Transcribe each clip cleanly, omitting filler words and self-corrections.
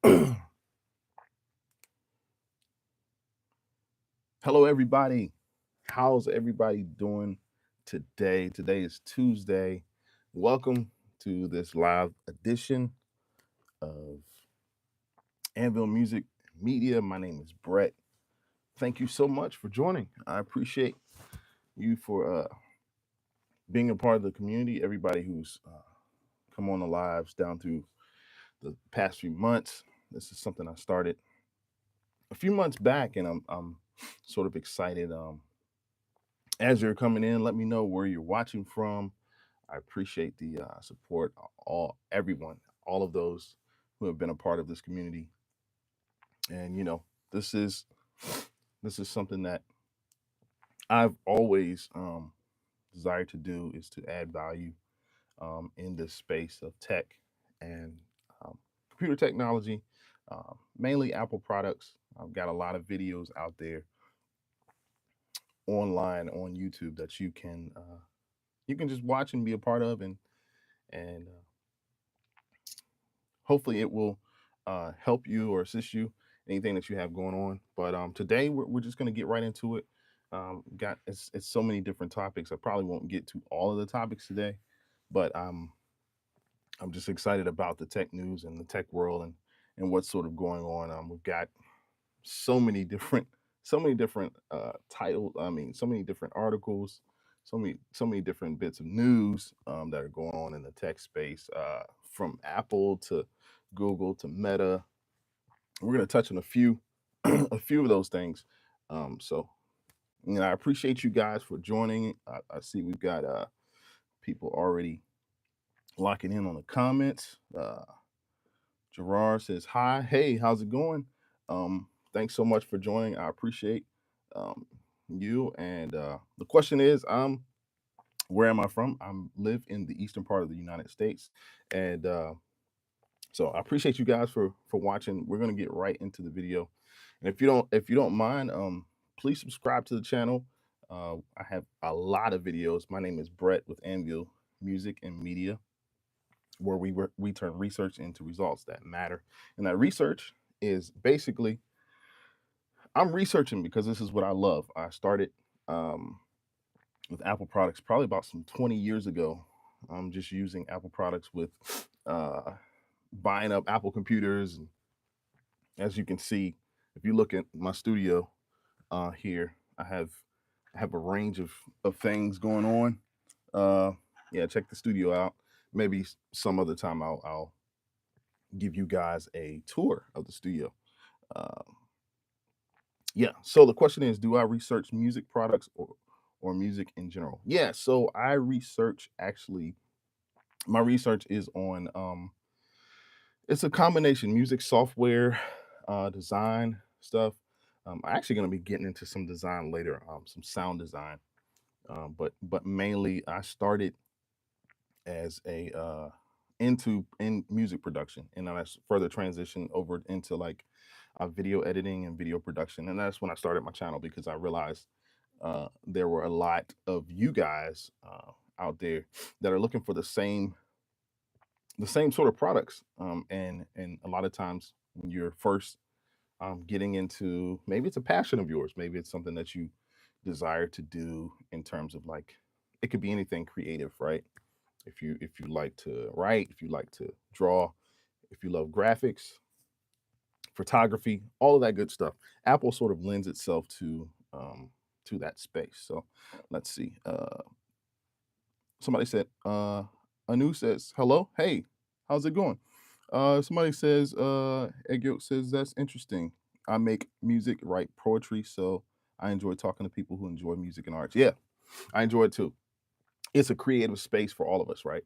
Hello, everybody. How's everybody doing today? Today is Tuesday. Welcome to this live edition of Anvil Music Media. My name is Brett. Thank you so much for joining. I appreciate you for being a part of the community. Everybody who's come on the lives down through the past few months. This is something I started a few months back, and I'm sort of excited. As you're coming in, let me know where you're watching from. I appreciate the support, everyone, all of those who have been a part of this community. And this is this is something that I've always desired to do, is to add value in this space of tech and um, computer technology, mainly Apple products. I've got a lot of videos out there online on YouTube that you can just watch and be a part of, and hopefully it will help you or assist you anything that you have going on. But today we're just going to get right into it. Got it's so many different topics. I probably won't get to all of the topics today, but I'm just excited about the tech news and the tech world and what's sort of going on. We've got so many different titles. I mean, so many different articles, so many different bits of news that are going on in the tech space, from Apple to Google to Meta. We're going to touch on a few a few of those things. So I appreciate you guys for joining. I see we've got people already locking in on the comments. Gerard says hi. Hey, how's it going? Thanks so much for joining. I appreciate um, you. And the question is, where am I from? I live in the eastern part of the United States, and so I appreciate you guys for watching. We're gonna get right into the video, and if you don't mind, please subscribe to the channel. I have a lot of videos. My name is Brett with Anvil Music and Media, where we turn research into results that matter. And that research is basically, I'm researching because this is what I love. I started um, with Apple products probably about some 20 years ago. I'm just using Apple products with uh, buying up Apple computers. And as you can see, if you look at my studio here, I have a range of things going on. Uh, yeah, check the studio out. Maybe some other time I'll give you guys a tour of the studio. Uh, yeah. So the question is, do I research music products or music in general? Yeah. So I research, actually. My research is on it's a combination music software, design stuff. I'm actually going to be getting into some design later, some sound design. But mainly I started as a in music production, and then I further transitioned over into like video editing and video production, and that's when I started my channel, because I realized there were a lot of you guys out there that are looking for the same sort of products, and a lot of times when you're first getting into, maybe it's a passion of yours, maybe it's something that you desire to do, in terms of like, it could be anything creative, right? If you like to write, if you like to draw, if you love graphics, photography, all of that good stuff, Apple sort of lends itself to that space. So let's see. Somebody said, Anu says hello. Hey, how's it going? Somebody says, Egg Yolk says, that's interesting. I make music, write poetry, so I enjoy talking to people who enjoy music and arts. Yeah, I enjoy it too. It's a creative space for all of us, right?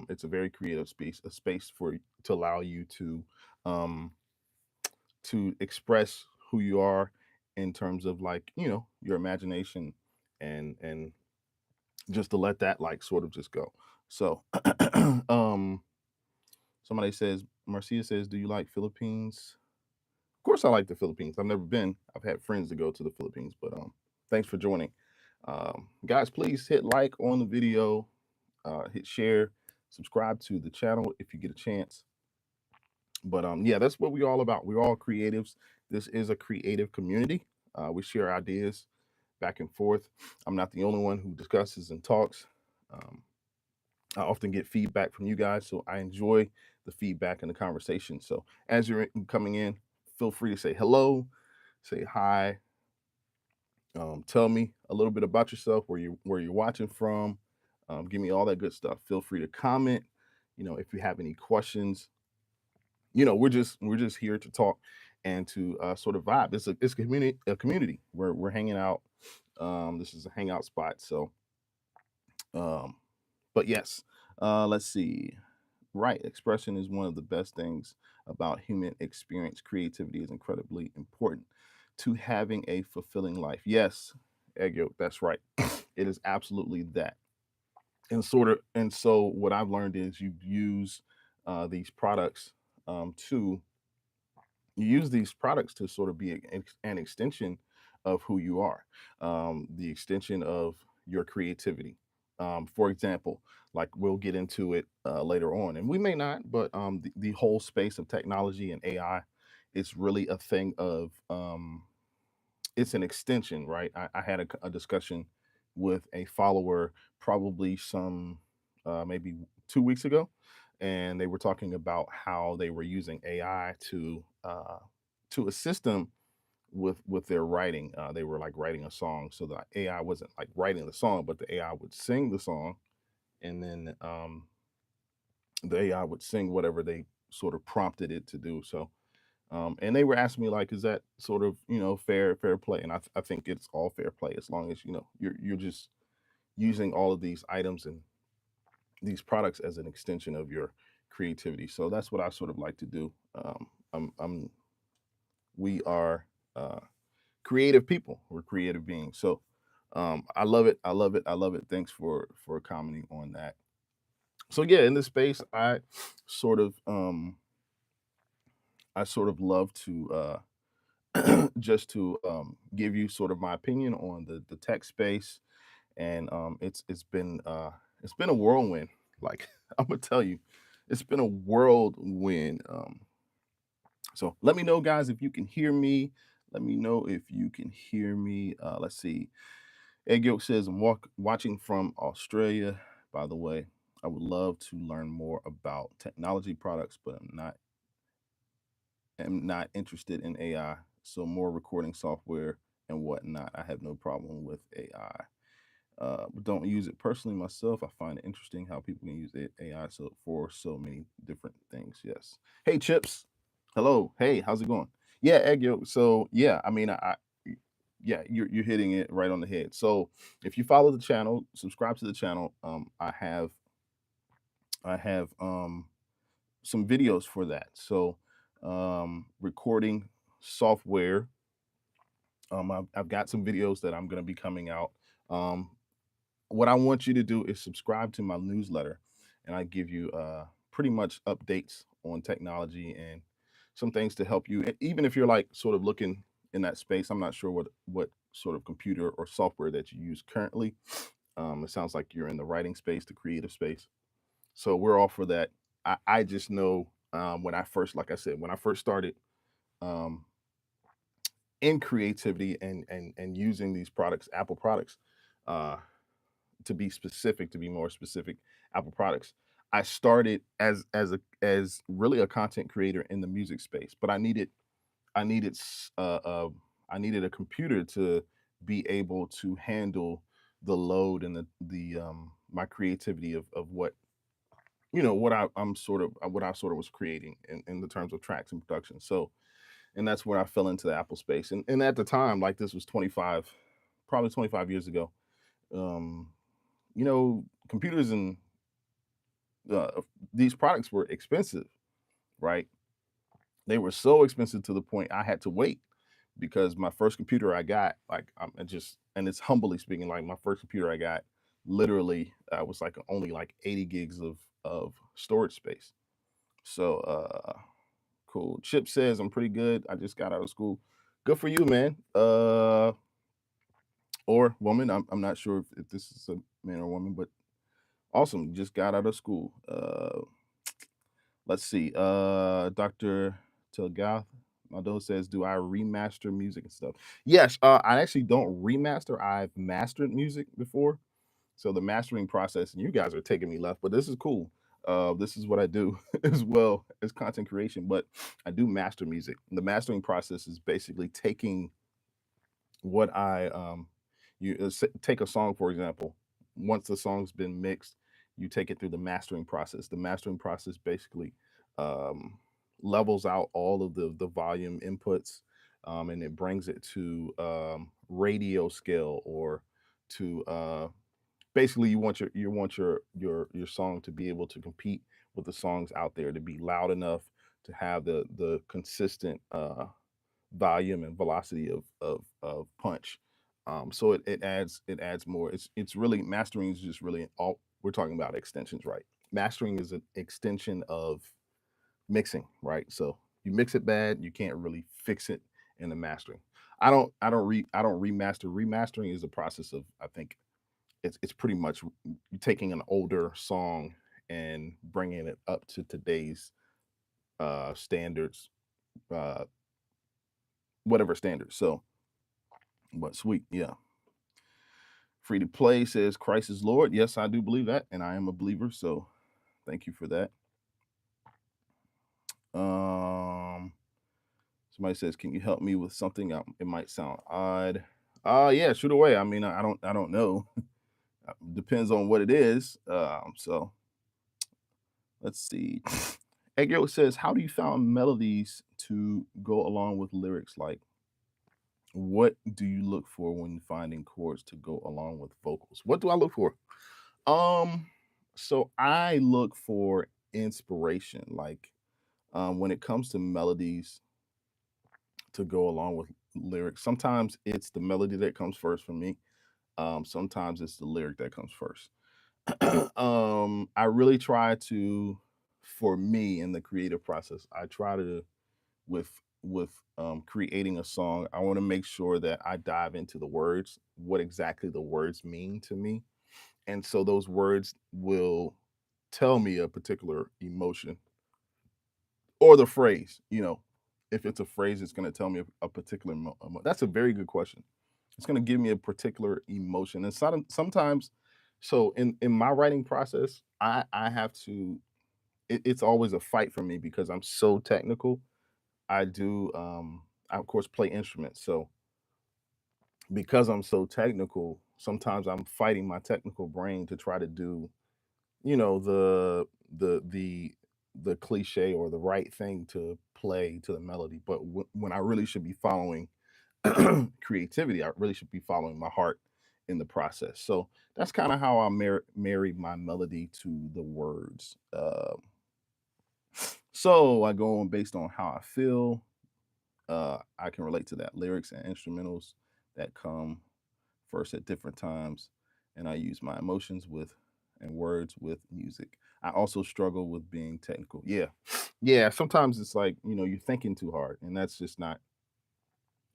It's a very creative space, a space for to allow you um, to express who you are, in terms of like, your imagination, and just to let that like sort of just go. So, um, somebody says, Marcia says, do you like Philippines? Of course, I like the Philippines. I've never been. I've had friends to go to the Philippines, but thanks for joining. Guys, please hit like on the video, hit share, subscribe to the channel if you get a chance. But yeah, that's what we're all about. We're all creatives. This is a creative community. We share ideas back and forth. I'm not the only one who discusses and talks. Um, I often get feedback from you guys, so I enjoy the feedback and the conversation. So as you're coming in, feel free to say hello, say hi, tell me a little bit about yourself, where you're watching from. Give me all that good stuff. Feel free to comment. If you have any questions, we're just here to talk and to sort of vibe. It's a community. We're hanging out. This is a hangout spot. So, um, but yes, let's see. Right, expression is one of the best things about human experience. Creativity is incredibly important to having a fulfilling life. Yes, egg yolk, that's right. It is absolutely that. And so what I've learned is these products to you use these products to sort of be an extension of who you are, the extension of your creativity. For example, like we'll get into it later on, and we may not, but the whole space of technology and AI is really a thing of it's an extension, right? I had a discussion with a follower probably some maybe 2 weeks ago, and they were talking about how they were using AI to assist them with their writing. They were like writing a song, so the AI wasn't like writing the song, but the AI would sing the song, and then the AI would sing whatever they sort of prompted it to do. So and they were asking me like, is that sort of fair play? And I think it's all fair play as long as you're just using all of these items and these products as an extension of your creativity. So that's what I sort of like to do. I'm we are creative people. We're creative beings. So I love it. I love it. I love it. Thanks for commenting on that. So yeah, in this space, sort of I sort of love to just to give you sort of my opinion on the tech space, and it's been a whirlwind. Like I'm gonna tell you, it's been a whirlwind. So let me know, guys, if you can hear me. Let me know if you can hear me. Let's see. Egg Yolk says I'm watching from Australia. By the way, I would love to learn more about technology products, but am not interested in AI. So more recording software and whatnot. I have no problem with AI. But don't use it personally myself. I find it interesting how people can use AI for so many different things. Yes. Hey, Chips. Hello. Hey, how's it going? Yeah, egg yolk. So yeah, I mean, yeah, you're hitting it right on the head. So if you follow the channel, subscribe to the channel. I have some videos for that. So recording software. I've got some videos that I'm going to be coming out. Um, what I want you to do is subscribe to my newsletter, and I give you pretty much updates on technology and some things to help you. Even if you're like sort of looking in that space, I'm not sure what sort of computer or software that you use currently. It sounds like you're in the writing space, the creative space. So we're all for that. I just know when I first, like I said, when I first started um, in creativity and using these products, Apple products. Uh, to be specific, to be more specific, Apple products. I started as really a content creator in the music space, but I needed I needed a computer to be able to handle the load and the my creativity of what what I sort of was creating in the terms of tracks and production. So and that's where I fell into the Apple space. And at the time, like this was 25 years ago. Um, computers and these products were expensive, right? They were so expensive to the point I had to wait because my first computer I got, like, and it's humbly speaking, like my first computer I got, literally, was like only like 80 gigs of storage space. So, cool. Chip says I'm pretty good. I just got out of school. Good for you, man. Or woman. I'm not sure if this is a man or woman, but awesome. Just got out of school. Let's see. Dr. Tilgath Mado says, "Do I remaster music and stuff?" Yes. I actually don't remaster. I've mastered music before, so the mastering process. And you guys are taking me left, but this is cool. This is what I do as well as content creation. But I do master music. The mastering process is basically taking what I you take a song, for example. Once the song's been mixed, you take it through the mastering process. The mastering process basically um, levels out all of the volume inputs, and it brings it to radio scale, or to basically you want your song to be able to compete with the songs out there, to be loud enough to have the consistent volume and velocity of punch. So it adds more. It's really, mastering is just really all we're talking about. Extensions, right? Mastering is an extension of mixing, right? So you mix it bad, you can't really fix it in the mastering. I don't remaster. Remastering is a process of, I think, it's pretty much you taking an older song and bringing it up to today's standards, uh whatever standards. So, but sweet, yeah. Free to play says Christ is Lord. Yes, I do believe that, and I am a believer. So, thank you for that. Um, Somebody says, "Can you help me with something?" It might sound odd. Yeah, shoot away. I mean, I don't know. Depends on what it is. So let's see. Eggo says, "How do you find melodies to go along with lyrics? Like, what do you look for when finding chords to go along with vocals? What do I look for?" Um, so I look for inspiration. Like, when it comes to melodies to go along with lyrics, sometimes it's the melody that comes first for me. Sometimes it's the lyric that comes first. I really try to, for me in the creative process, I try to, with creating a song, I want to make sure that I dive into the words, what exactly the words mean to me, and so those words will tell me a particular emotion, or the phrase. If it's a phrase, it's going to tell me a particular that's a very good question. It's going to give me a particular emotion, and sometimes, so in my writing process, I have to, it's always a fight for me because I'm so technical. I of course play instruments, so because I'm so technical, sometimes I'm fighting my technical brain to try to do, the cliche or the right thing to play to the melody. But when I really should be following creativity, I really should be following my heart in the process. So that's kind of how I marry my melody to the words. So I go on based on how I feel. I can relate to that. Lyrics and instrumentals that come first at different times, and I use my emotions with and words with music. I also struggle with being technical. Yeah, yeah. Sometimes it's like, you're thinking too hard, and that's just not.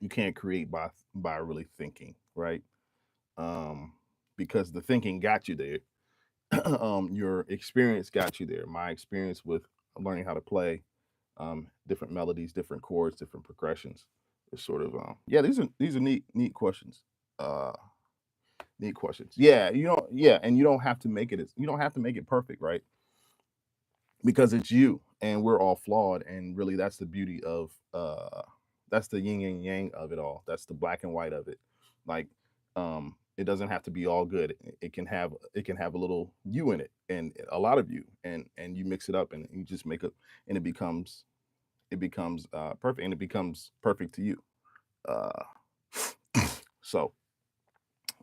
You can't create by really thinking, right? Um, because the thinking got you there. Your experience got you there. My experience with learning how to play different melodies, different chords, different progressions is sort of, yeah. These are neat questions. Uh, Neat questions. Yeah, yeah, and you don't have to make it. You don't have to make it perfect, right? Because it's you, and we're all flawed, and really, that's the beauty of. That's the yin and yang of it all. That's the black and white of it. Like, it doesn't have to be all good. It can have a little you in it, and a lot of you, and you mix it up, and you just make it, and it becomes perfect, and it becomes perfect to you. Uh, so,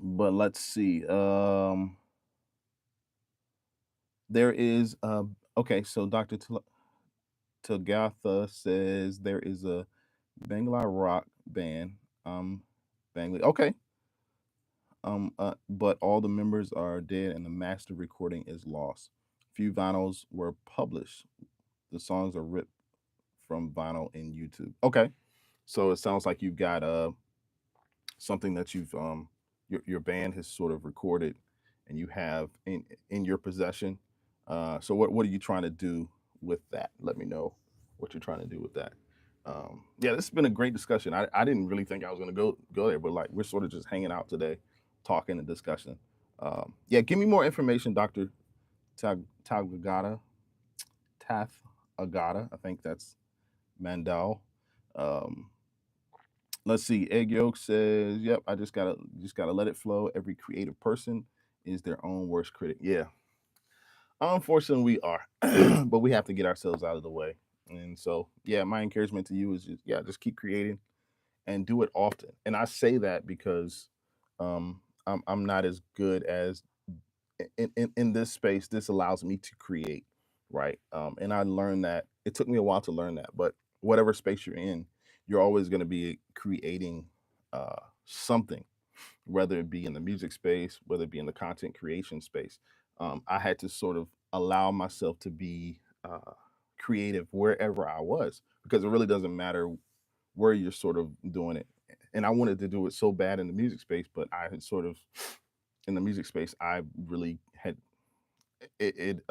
but let's see. There is okay, so Dr. Tagatha says there is a Bangla rock band. Bangla. Okay. But all the members are dead and the master recording is lost. Few vinyls were published. The songs are ripped from vinyl in YouTube. Okay. So it sounds like you've got something that your band has sort of recorded, and you have in your possession. So what are you trying to do with that. Let me know what you're trying to do with that. Yeah, this has been a great discussion. I didn't really think I was going to go there, but like we're sort of just hanging out today, talking and discussing. Yeah, give me more information, Doctor Tagata, Tath Agata. I think that's Mandel. Um, let's see. Egg Yolk says, "Yep, I just gotta let it flow. Every creative person is their own worst critic." Yeah, unfortunately, we are, but we have to get ourselves out of the way. And so, yeah, my encouragement to you is just keep creating and do it often. And I say that because I'm not as good as in this space. This allows me to create, right? And I learned that it took me a while to learn that, but whatever space you're in, you're always going to be creating something, whether it be in the music space, whether it be in the content creation space. I had to sort of allow myself to be creative wherever I was, because it really doesn't matter where you're sort of doing it. And I wanted to do it so bad in the music space, but I had sort of in the music space, I really had it.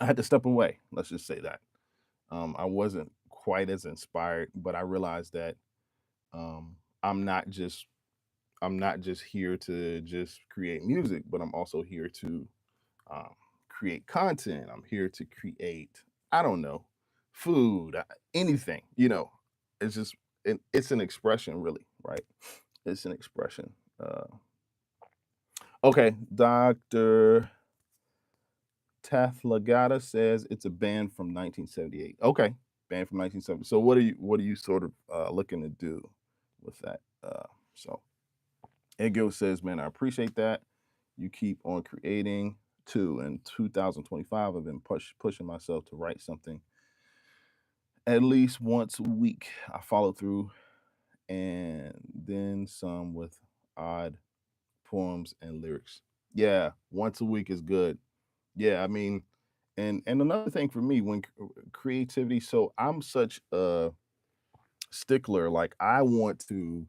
I had to step away. Let's just say that I wasn't quite as inspired, but I realized that um, I'm not just I'm not just here to just create music, but I'm also here to um, create content. I'm here to create, I don't know, food, anything. It's just it's an expression, really, right? It's an expression. Okay, Doctor Tathlagata says it's a band from 1978. Okay, band from 1970. So what are you sort of looking to do with that? So Ego says, man, I appreciate that. You keep on creating too. In 2025, I've been pushing myself to write something at least once a week. I follow through, and then some with odd poems and lyrics. Yeah, once a week is good. Yeah, I mean, and another thing for me when creativity. So I'm such a stickler. Like I want to,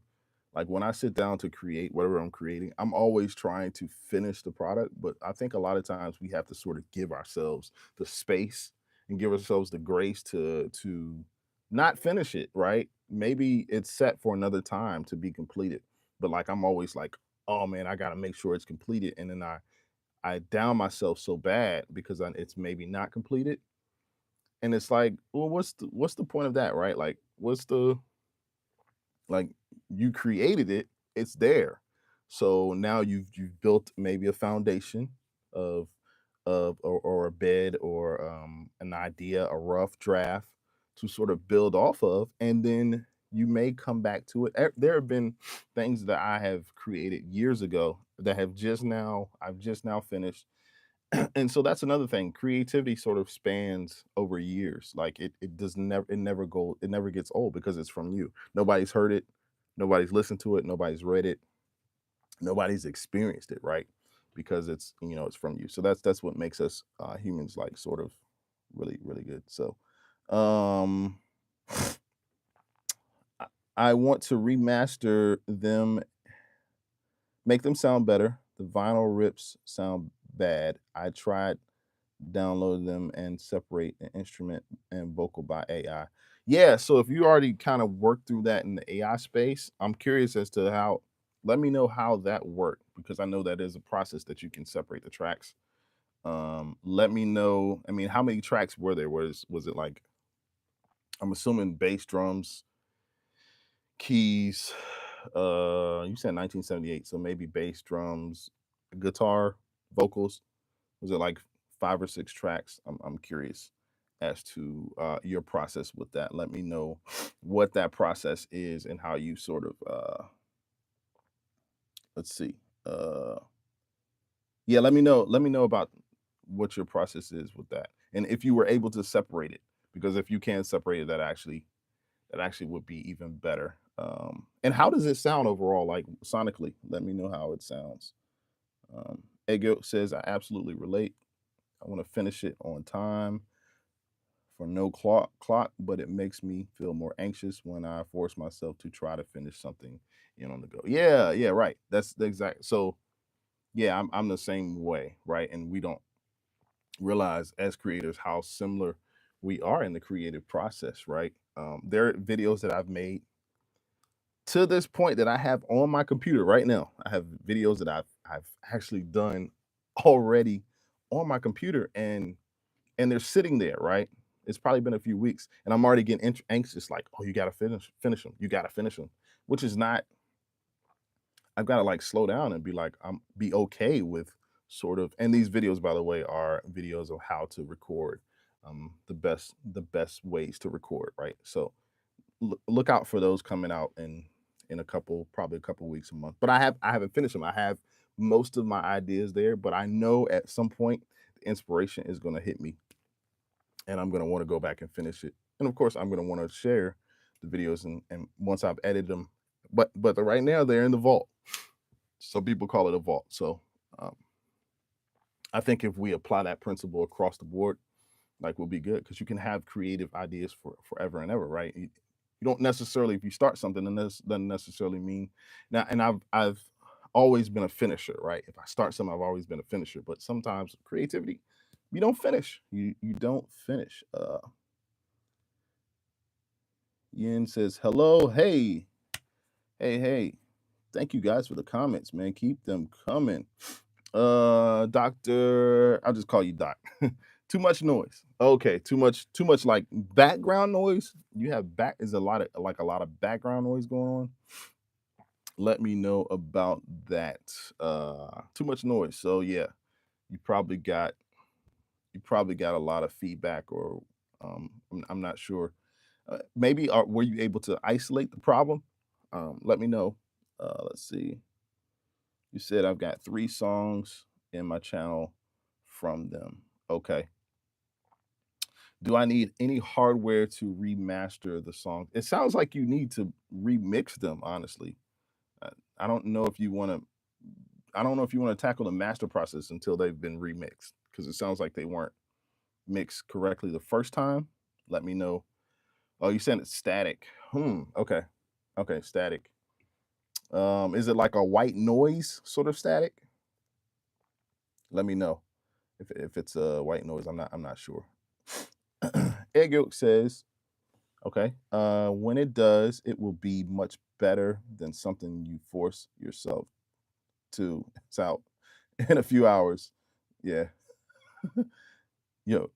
like when I sit down to create whatever I'm creating, I'm always trying to finish the product. But I think a lot of times we have to sort of give ourselves the space and give ourselves the grace to not finish it, right? Maybe it's set for another time to be completed. But like I'm always like, oh man, I gotta make sure it's completed. And then I down myself so bad because it's maybe not completed. And it's like, well, what's the point of that, right? Like, what's the like you created it, it's there. So now you've built maybe a foundation of or a bed or an idea, a rough draft to sort of build off of, and then you may come back to it. There have been things that I have created years ago that I've just now finished. And so that's another thing. Creativity sort of spans over years. Like it never gets old because it's from you. Nobody's heard it, nobody's listened to it, nobody's read it, nobody's experienced it, right? Because it's from you. So that's what makes us humans like sort of really, really good. So um I I want to remaster them, make them sound better. The vinyl rips sound bad. I tried download them and separate the instrument and vocal by AI. Yeah, so if you already kind of worked through that in the AI space, I'm curious as to how. Let me know how that worked because I know that is a process that you can separate the tracks. Let me know. I mean, how many tracks were there? Was it like I'm assuming bass, drums, keys? You said 1978, so maybe bass, drums, guitar, vocals. Was it like 5 or 6 tracks? I'm curious as to your process with that. Let me know what that process is and how you sort of let's see. Uh, yeah, let me know. Let me know about what your process is with that, and if you were able to separate it. Because if you can separate it, that actually would be even better. And how does it sound overall, like sonically? Let me know how it sounds. Ego says I absolutely relate. I want to finish it on time for no clock, but it makes me feel more anxious when I force myself to try to finish something in on the go. Yeah, yeah, right. That's the exact. So yeah, I'm the same way, right? And we don't. realize as creators how similar we are in the creative process, right? There are videos that I've made to this point that I have on my computer right now. I have videos that I've actually done already on my computer, and they're sitting there, right? It's probably been a few weeks, and I'm already getting anxious, like, oh, you got to finish them. You got to finish them, which is not. I've got to like slow down and be like, be okay with sort of. And these videos, by the way, are videos of how to record, the best ways to record, right? So look out for those coming out in a couple, probably a couple weeks, a month. But I haven't finished them. I have most of my ideas there, but I know at some point the inspiration is going to hit me, and I'm going to want to go back and finish it. And of course, I'm going to want to share the videos, and once I've edited them. But right now they're in the vault. Some people call it a vault. So um, I think if we apply that principle across the board, like, we'll be good, because you can have creative ideas for forever and ever, right? You don't necessarily, if you start something, then this doesn't necessarily mean now. And I've always been a finisher, right? If I start something, I've always been a finisher. But sometimes creativity, you don't finish. You don't finish. Yin says hello, hey, hey. Thank you guys for the comments, man. Keep them coming. Doctor, I'll just call you Doc. Too much noise. Okay, too much like background noise. You have is a lot of background noise going on. Let me know about that. Too much noise. So yeah, you probably got a lot of feedback, or I'm not sure. Maybe were you able to isolate the problem? Let me know. Let's see. You said I've got 3 songs in my channel from them. Okay. Do I need any hardware to remaster the songs? It sounds like you need to remix them, honestly. Uh, I don't know if you want to tackle the master process until they've been remixed, because it sounds like they weren't mixed correctly the first time. Let me know. Oh, you said it's static. Okay. Okay, static. Is it like a white noise sort of static? Let me know if it's a white noise. I'm not sure. Egg Yolk says, okay, when it does, it will be much better than something you force yourself to. It's out in a few hours. Yeah. Yo,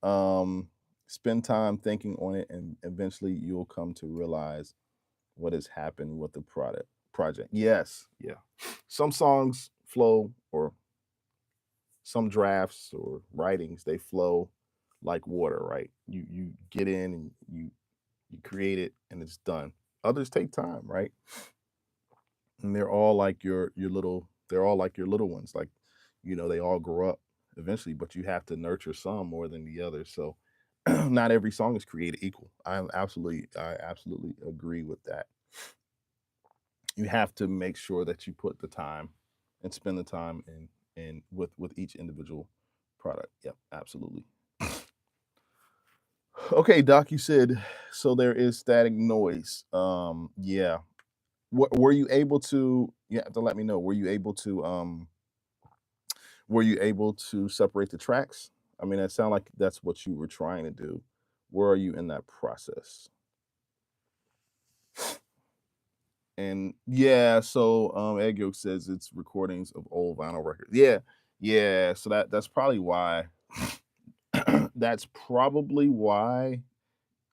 spend time thinking on it, and eventually you'll come to realize what has happened with the project. Yes, yeah. Some songs flow, or some drafts or writings, they flow like water, right? You get in and you create it and it's done. Others take time, right? And they're all like your little ones. Like, they all grow up eventually, but you have to nurture some more than the others. So not every song is created equal. I absolutely agree with that. You have to make sure that you put the time and spend the time in with each individual product. Yep, absolutely. Okay, Doc, you said so there is static noise. Yeah. Were you able to? You have to let me know. Were you able to separate the tracks? I mean, it sounded like that's what you were trying to do. Where are you in that process? And yeah, so Egg Yolk says it's recordings of old vinyl records. Yeah, yeah. So that's probably why. That's probably why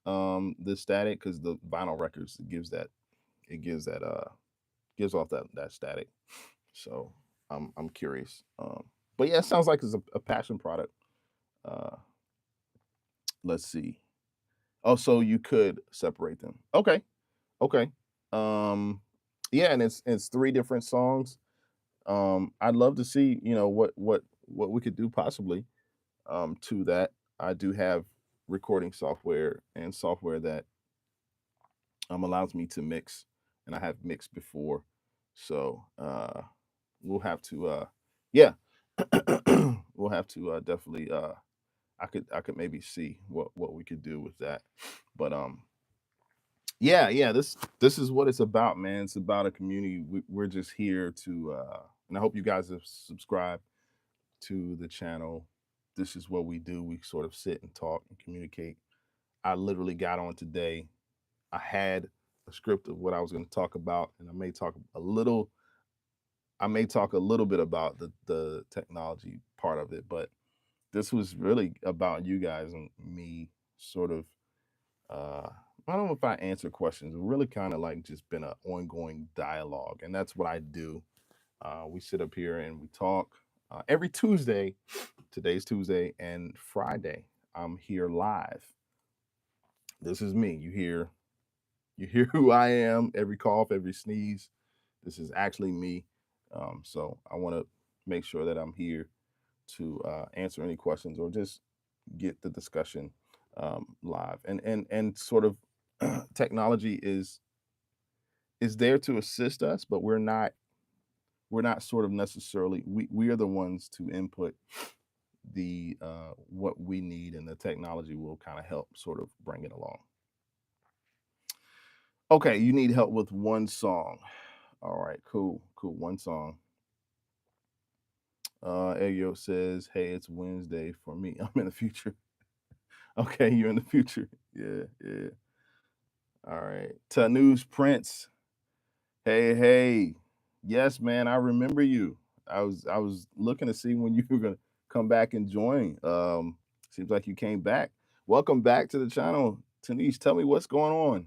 the static, because the vinyl records gives off that static. So I'm curious. But yeah, it sounds like it's a passion product. Uh, let's see. Oh, so you could separate them. Okay, okay. Um, yeah, and it's 3 different songs. I'd love to see, what we could do possibly to that. I do have recording software and software that allows me to mix, and I have mixed before. So we'll have to yeah, we'll have to definitely I could maybe see what we could do with that. But yeah, this is what it's about, man. It's about a community. We're just here to and I hope you guys have subscribed to the channel. this is what we do. We sort of sit and talk and communicate. I literally got on today. I had a script of what I was going to talk about, and I may talk a little bit about the technology part of it, but this was really about you guys and me sort of uh I don't know if I answer questions. It really kind of like just been an ongoing dialogue, and that's what I do. We sit up here and we talk every Tuesday. Today's Tuesday and Friday. I'm here live. This is me. You hear who I am. Every cough, every sneeze. This is actually me. So I want to make sure that I'm here to answer any questions or just get the discussion live. And sort of technology is there to assist us, but we're not sort of necessarily we are the ones to input the what we need, and the technology will kind of help sort of bring it along. Okay, you need help with one song. All right, cool, cool. One song. Egyo says, "Hey, it's Wednesday for me. I'm in the future." Okay, you're in the future. Yeah, yeah. All right. Tanu's Prince. Hey, hey. Yes, man, I remember you. I was looking to see when you were gonna come back and join. Seems like you came back. Welcome back to the channel, Tanish. Tell me what's going on.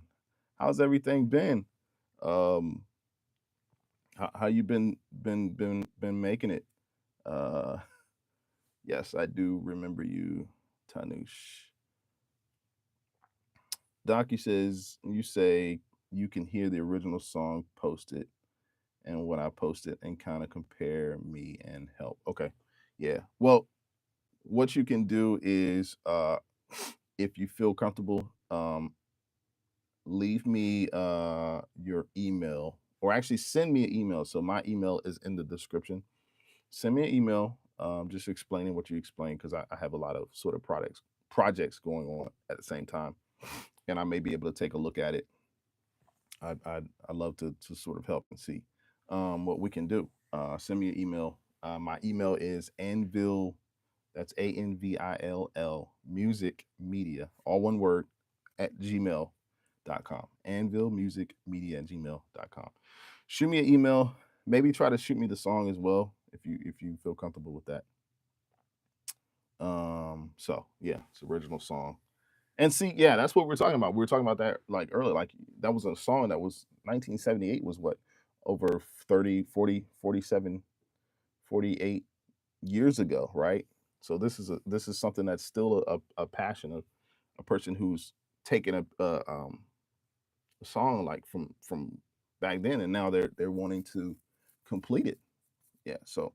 How's everything been? Um, how you been making it? Uh, yes, I do remember you, Tanush. Donkey says you say you can hear the original song posted and what I posted and kind of compare me and help. Okay. Yeah. Well, what you can do is if you feel comfortable, leave me your email, or actually send me an email. So my email is in the description. Send me an email just explaining what you explained, because I have a lot of sort of projects going on at the same time, and I may be able to take a look at it. I'd love to sort of help and see what we can do. Send me an email. My email is anvil. That's ANVILL music media, all one word, at gmail.com. Anvil music media at gmail.com. Shoot me an email. Maybe try to shoot me the song as well if you feel comfortable with that. So yeah, it's original song. And see, yeah, that's what we're talking about. We were talking about that like earlier. Like that was a song that was 1978 was what, over 30, 40, 47, 48 years ago, right? So this is something that's still a passion of a person who's taken a song like from back then, and now they're wanting to complete it. Yeah. So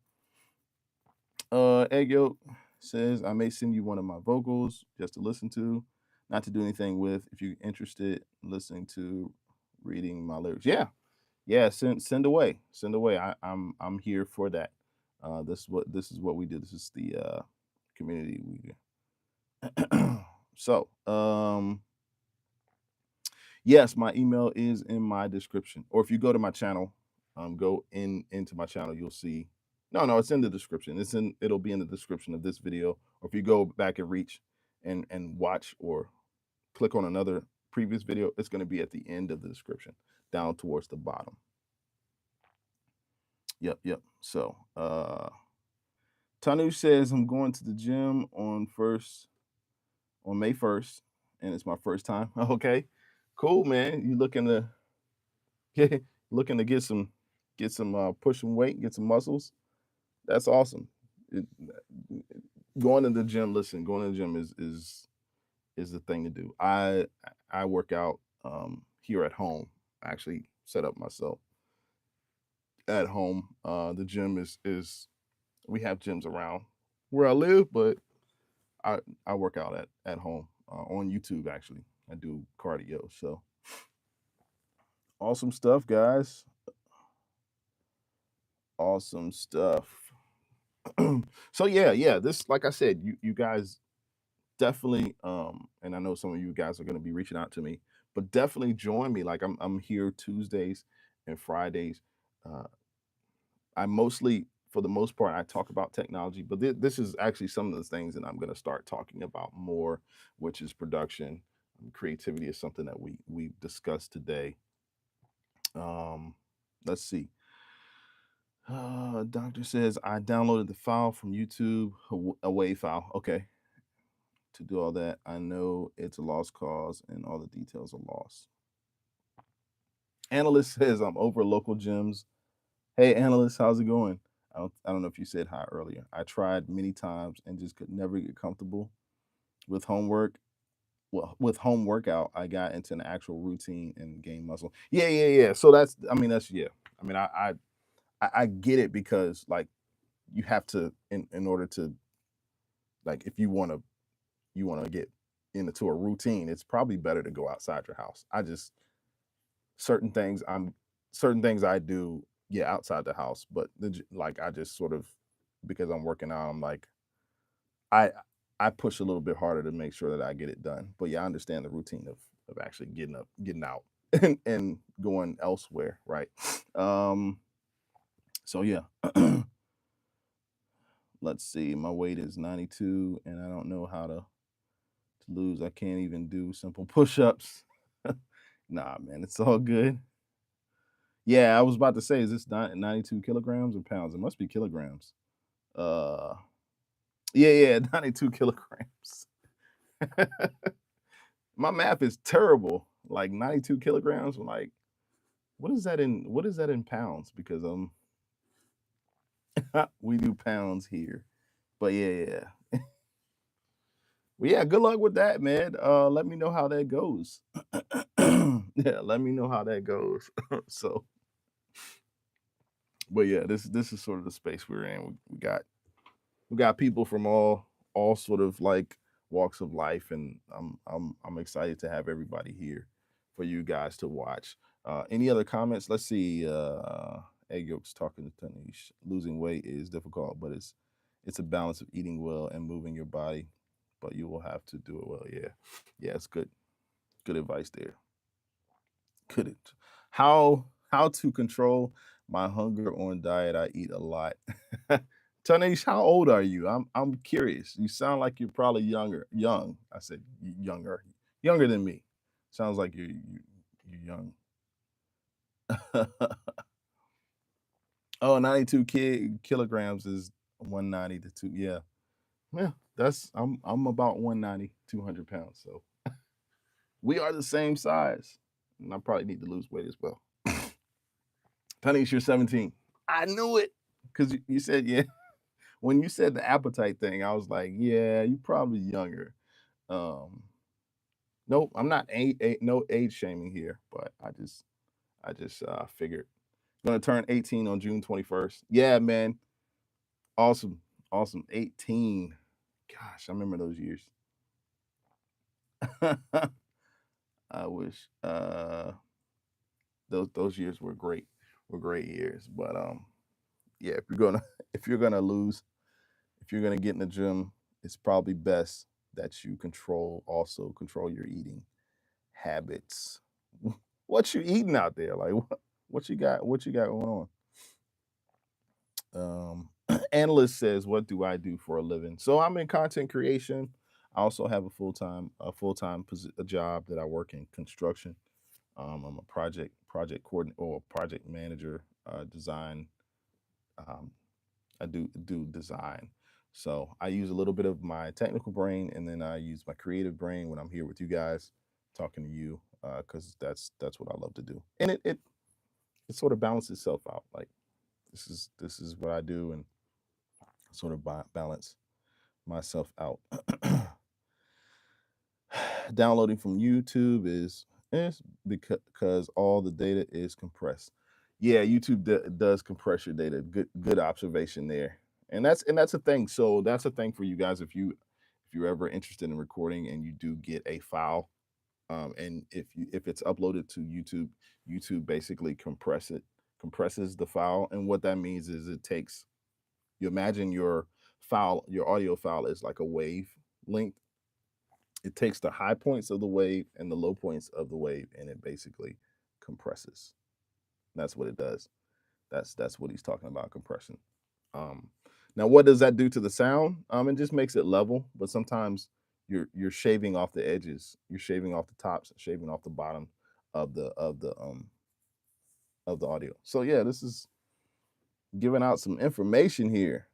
Egg Yolk says, I may send you one of my vocals just to listen to, not to do anything with. If you're interested in listening to reading my lyrics. Yeah. Yeah, send away. Send away. I'm here for that. This is what we do. This is the community we do. So yes, my email is in my description. Or if you go to my channel, go into my channel, you'll see. No, it's in the description. It'll be in the description of this video. Or if you go back and reach and watch or click on another previous video, it's going to be at the end of the description, down towards the bottom. Yep. So Tanu says I'm going to the gym on May 1st, and it's my first time. Okay. Cool, man. You looking to looking to get some push some weight, get some muscles. That's awesome. It, going to the gym, listen, going to the gym is the thing to do. I work out here at home. I actually set up myself at home. The gym is we have gyms around where I live, but I work out at home on YouTube. Actually, I do cardio. So awesome stuff, guys. Awesome stuff. So yeah. This, like I said, you guys definitely, and I know some of you guys are going to be reaching out to me, but definitely join me. I'm here Tuesdays and Fridays. I mostly for the most part, I talk about technology, but this is actually some of the things that I'm going to start talking about more, which is production. Creativity is something that we discussed today. Let's see. Doctor says I downloaded the file from YouTube, a WAV file. Okay. To do all that, I know it's a lost cause and all the details are lost. Analyst says I'm over local gyms. Hey, Analyst, how's it going? I don't know if you said hi earlier. I tried many times and just could never get comfortable with homework. Well, with home workout, I got into an actual routine and gained muscle. Yeah. So that's yeah. I mean, I get it because like you have to in order to like if you want to get into a routine, it's probably better to go outside your house. I just certain things I'm certain things I do outside the house, but like I just sort of because I'm working out, I'm like I I push a little bit harder to make sure that I get it done. But yeah, I understand the routine of actually getting up, getting out, and going elsewhere, right? Um, so yeah. Let's see. My weight is 92, and I don't know how to lose. I can't even do simple push-ups. Nah, man, it's all good. Yeah, I was about to say, is this 92 kilograms or pounds? It must be kilograms. Uh, yeah, 92 kilograms. My math is terrible. Like 92 kilograms. Like, what is that in pounds? Because we do pounds here. But yeah. Well, yeah, good luck with that, man. Let me know how that goes. Yeah, let me know how that goes. So, but yeah, this is sort of the space we're in. We got people from all sort of like walks of life, and I'm excited to have everybody here for you guys to watch. Any other comments? Let's see. Egg yolks talking to Tanish. Losing weight is difficult, but it's a balance of eating well and moving your body. But you will have to do it well. Yeah, it's good advice there. Couldn't. How to control my hunger on diet? I eat a lot. Tanish, how old are you? I'm curious. You sound like you're probably young. I said younger than me. Sounds like you're young. Oh, 92 kilograms is 190 to 2. Yeah, that's I'm about 190, 200 pounds. So we are the same size. And I probably need to lose weight as well. Tanish, you're 17. I knew it. Because you said, yeah. When you said the appetite thing, I was like, yeah, you probably younger. Um, nope, I'm not no age shaming here, but I just figured. Gonna turn 18 on June 21st. Yeah, man. Awesome. Awesome. 18. Gosh, I remember those years. I wish those years were great. Were great years. But yeah, if you're gonna lose, if you're gonna get in the gym, it's probably best that you also control your eating habits. What you eating out there? Like what you got? What you got going on? Analyst says, "What do I do for a living?" So I'm in content creation. I also have a job that I work in construction. I'm a project coordinator or project manager, design. Um, I do design. So I use a little bit of my technical brain, and then I use my creative brain when I'm here with you guys, talking to you, because that's what I love to do, and it sort of balances itself out. Like this is what I do, and sort of balance myself out. Downloading from YouTube is because all the data is compressed. Yeah, YouTube does compress your data. Good observation there. And that's a thing. So that's a thing for you guys if you're ever interested in recording and you do get a file, and if it's uploaded to YouTube, YouTube basically compresses the file, and what that means is it takes you imagine your audio file is like a wave length. It takes the high points of the wave and the low points of the wave, and it basically compresses. That's what it does. That's what he's talking about, compression. Now, what does that do to the sound? It just makes it level, but sometimes you're shaving off the edges, you're shaving off the tops, shaving off the bottom of the audio. So yeah, this is giving out some information here.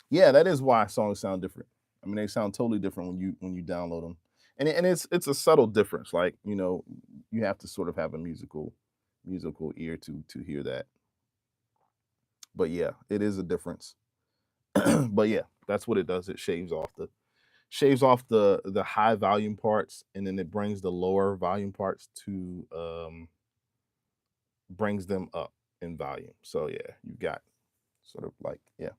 Yeah, that is why songs sound different. I mean, they sound totally different when you download them, and it's a subtle difference. Like, you have to sort of have a musical ear to hear that. But yeah, it is a difference. But yeah, that's what it does. It shaves off the high volume parts, and then it brings the lower volume parts to brings them up in volume. So yeah, you got sort of like, yeah.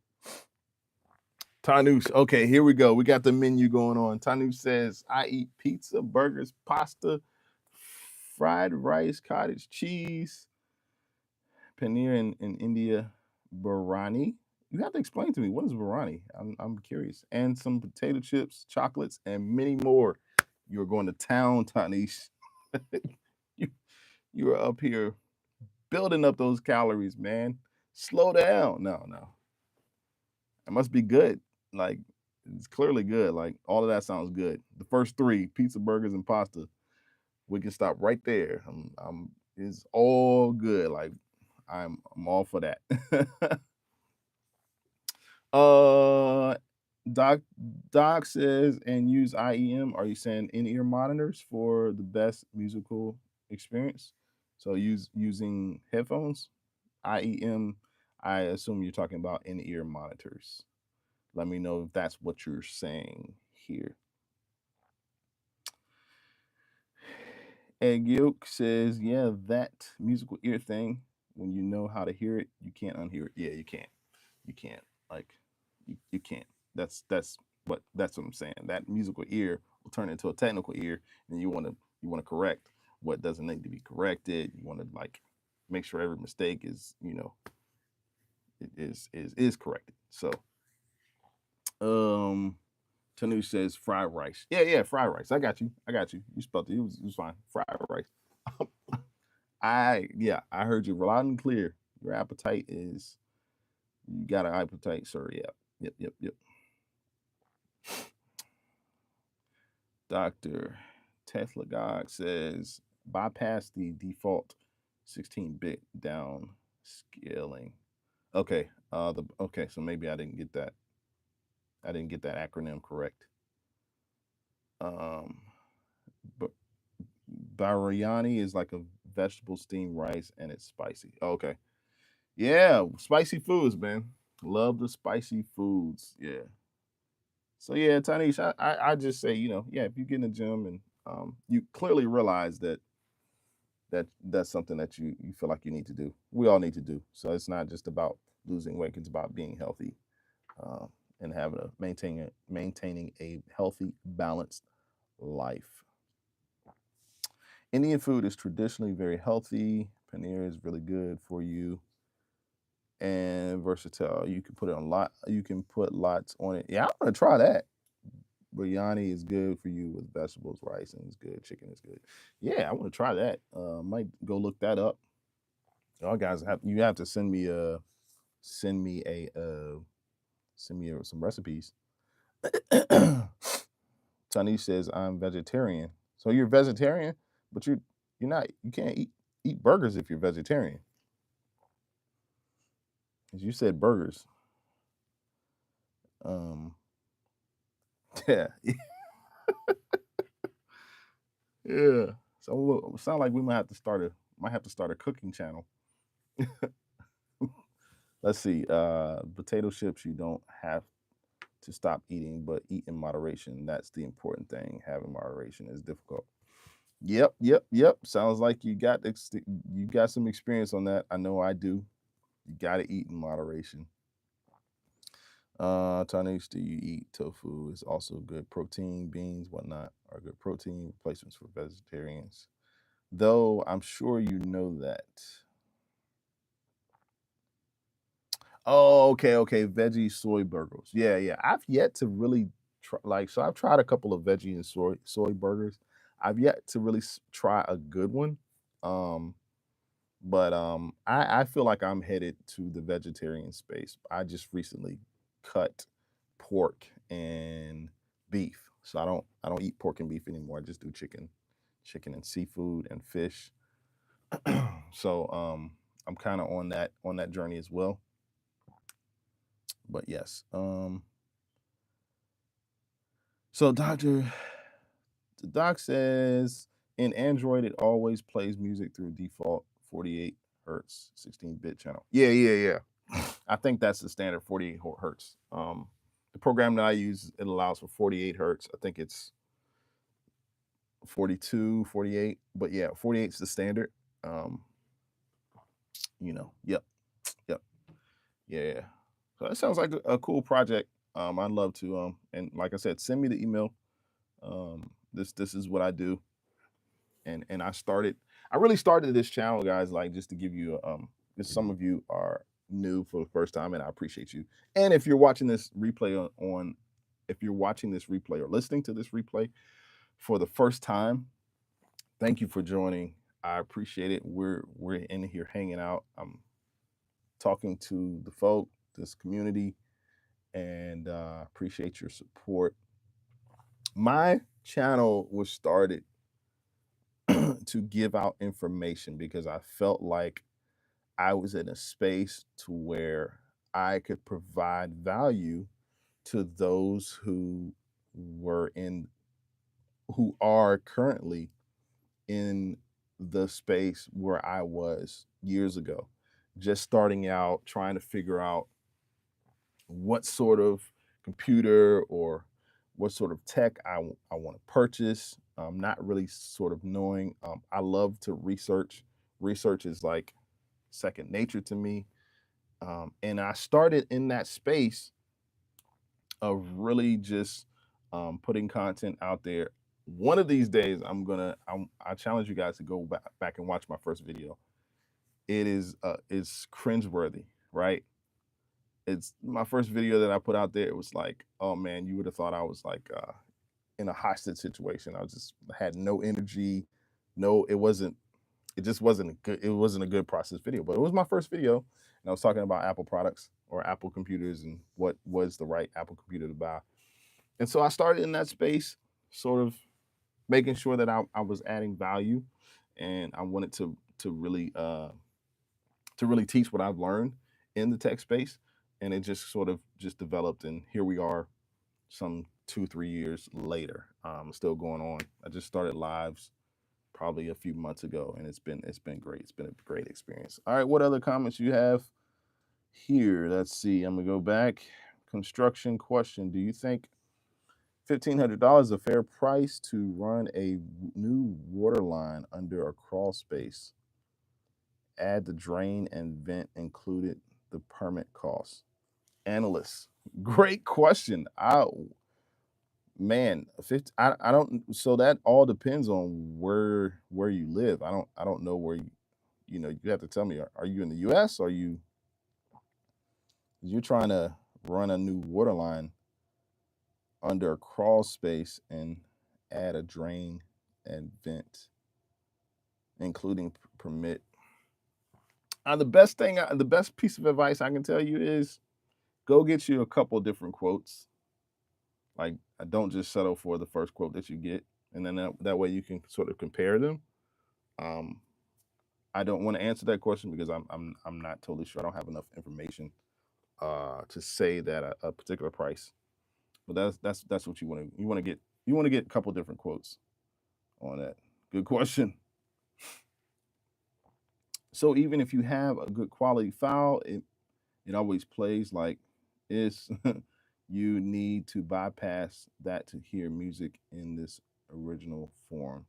Tanush, okay, here we go. We got the menu going on. Tanush says, I eat pizza, burgers, pasta, fried rice, cottage cheese, paneer in India, Barani. You have to explain to me, what is Barani? I'm curious. And some potato chips, chocolates, and many more. You're going to town, Tanush. you, you are up here building up those calories, man. Slow down. No. It must be good. Like, it's clearly good. Like, all of that sounds good. The first three, pizza, burgers, and pasta, we can stop right there. It's all good. Like, I'm all for that. Doc Doc says, and use IEM. Are you saying in-ear monitors for the best musical experience? So using headphones, IEM. I assume you're talking about in-ear monitors. Let me know if that's what you're saying here. Egg Yolk says, yeah, that musical ear thing, when you know how to hear it, you can't unhear it. Yeah, you can't. You can't. Like, you can't. That's what I'm saying. That musical ear will turn into a technical ear, and you want to correct what doesn't need to be corrected. You want to, like, make sure every mistake is, is corrected. So Tanu says fried rice. Yeah, fried rice. I got you. You spelled it. It was fine. Fried rice. I heard you loud and clear. Your appetite is, you got an appetite, sir. Yep. Dr. Tesla God says, bypass the default 16-bit down scaling. Okay. So maybe I didn't get that. I didn't get that acronym correct. But Biryani is like a vegetable steamed rice, and it's spicy. Okay. Yeah, spicy foods, man. Love the spicy foods. Yeah. So yeah, Tanish, I just say, yeah, if you get in the gym and you clearly realize that's something that you feel like you need to do. We all need to do. So it's not just about losing weight; it's about being healthy, and maintaining a healthy, balanced life. Indian food is traditionally very healthy. Paneer is really good for you and versatile. You can put it on lot. You can put lots on it. Yeah, I want to try that. Biryani is good for you with vegetables, rice, and it's good. Chicken is good. Yeah, I want to try that. Might go look that up. Y'all guys have to send me a some recipes. Tani says I'm vegetarian. So you're vegetarian, but you can't eat burgers if you're vegetarian. As you said burgers. Yeah. Yeah. So it sound like we might have to start a cooking channel. Let's see. Potato chips you don't have to stop eating, but eat in moderation. That's the important thing. Having moderation is difficult. Yep. Sounds like you got some experience on that. I know I do. You got to eat in moderation. Tanish, do you eat tofu? Is also good protein. Beans, whatnot, are good protein replacements for vegetarians. Though I'm sure you know that. Oh, okay. Veggie soy burgers. Yeah. I've yet to really try. So I've tried a couple of veggie and soy burgers. I've yet to really try a good one. But I feel like I'm headed to the vegetarian space. I just recently cut pork and beef, so I don't eat pork and beef anymore. I just do chicken and seafood and fish. So I'm kind of on that journey as well. But yes, so the doc says in Android it always plays music through default 48 hertz 16-bit channel. Yeah. I think that's the standard 48 hertz. The program that I use, it allows for 48 hertz. I think it's 42, 48, but yeah, 48 is the standard. Um, yep, yep, yeah. So that sounds like a cool project. I'd love to, and like I said, send me the email. This is what I do, and I really started this channel, guys, like just to give you, because some of you are new for the first time, and I appreciate you. And if you're watching this replay if you're watching this replay or listening to this replay for the first time, thank you for joining. I appreciate it. We're in here hanging out. I'm talking to the folk, this community, and appreciate your support. My channel was started to give out information because I felt like I was in a space to where I could provide value to those were in who are currently in the space where I was years ago, just starting out, trying to figure out what sort of computer or what sort of tech I want to purchase. Not really sort of knowing. I love to research. Research is like second nature to me. And I started in that space of really just putting content out there. One of these days, I challenge you guys to go back and watch my first video. It is cringeworthy, right? It's my first video that I put out there. It was like, oh man, you would have thought I was like in a hostage situation. I just had no energy. No, it wasn't. It just wasn't a good. It wasn't a good process video. But it was my first video, and I was talking about Apple products or Apple computers and what was the right Apple computer to buy. And so I started in that space, sort of making sure that I was adding value, and I wanted to really teach what I've learned in the tech space, and it just sort of just developed, and here we are, some 2 3 years later, still going on. I just started lives probably a few months ago, and it's been great. It's been a great experience. All right, what other comments you have here? Let's see. I'm gonna go back. Construction question: do you think $1,500 a fair price to run a new water line under a crawl space? Add the drain and vent included the permit cost. Analyst, great question. Man, I don't. So that all depends on where you live. I don't know where you have to tell me. Are you in the U.S.? You're trying to run a new water line under a crawl space and add a drain and vent, including permit. The best piece of advice I can tell you is go get you a couple different quotes. Like, don't just settle for the first quote that you get, and then that way you can sort of compare them. Um, I don't want to answer that question because I'm not totally sure. I don't have enough information to say that a particular price. But that's what you want to get a couple different quotes on that. Good question. So even if you have a good quality file, it always plays like it's you need to bypass that to hear music in this original form.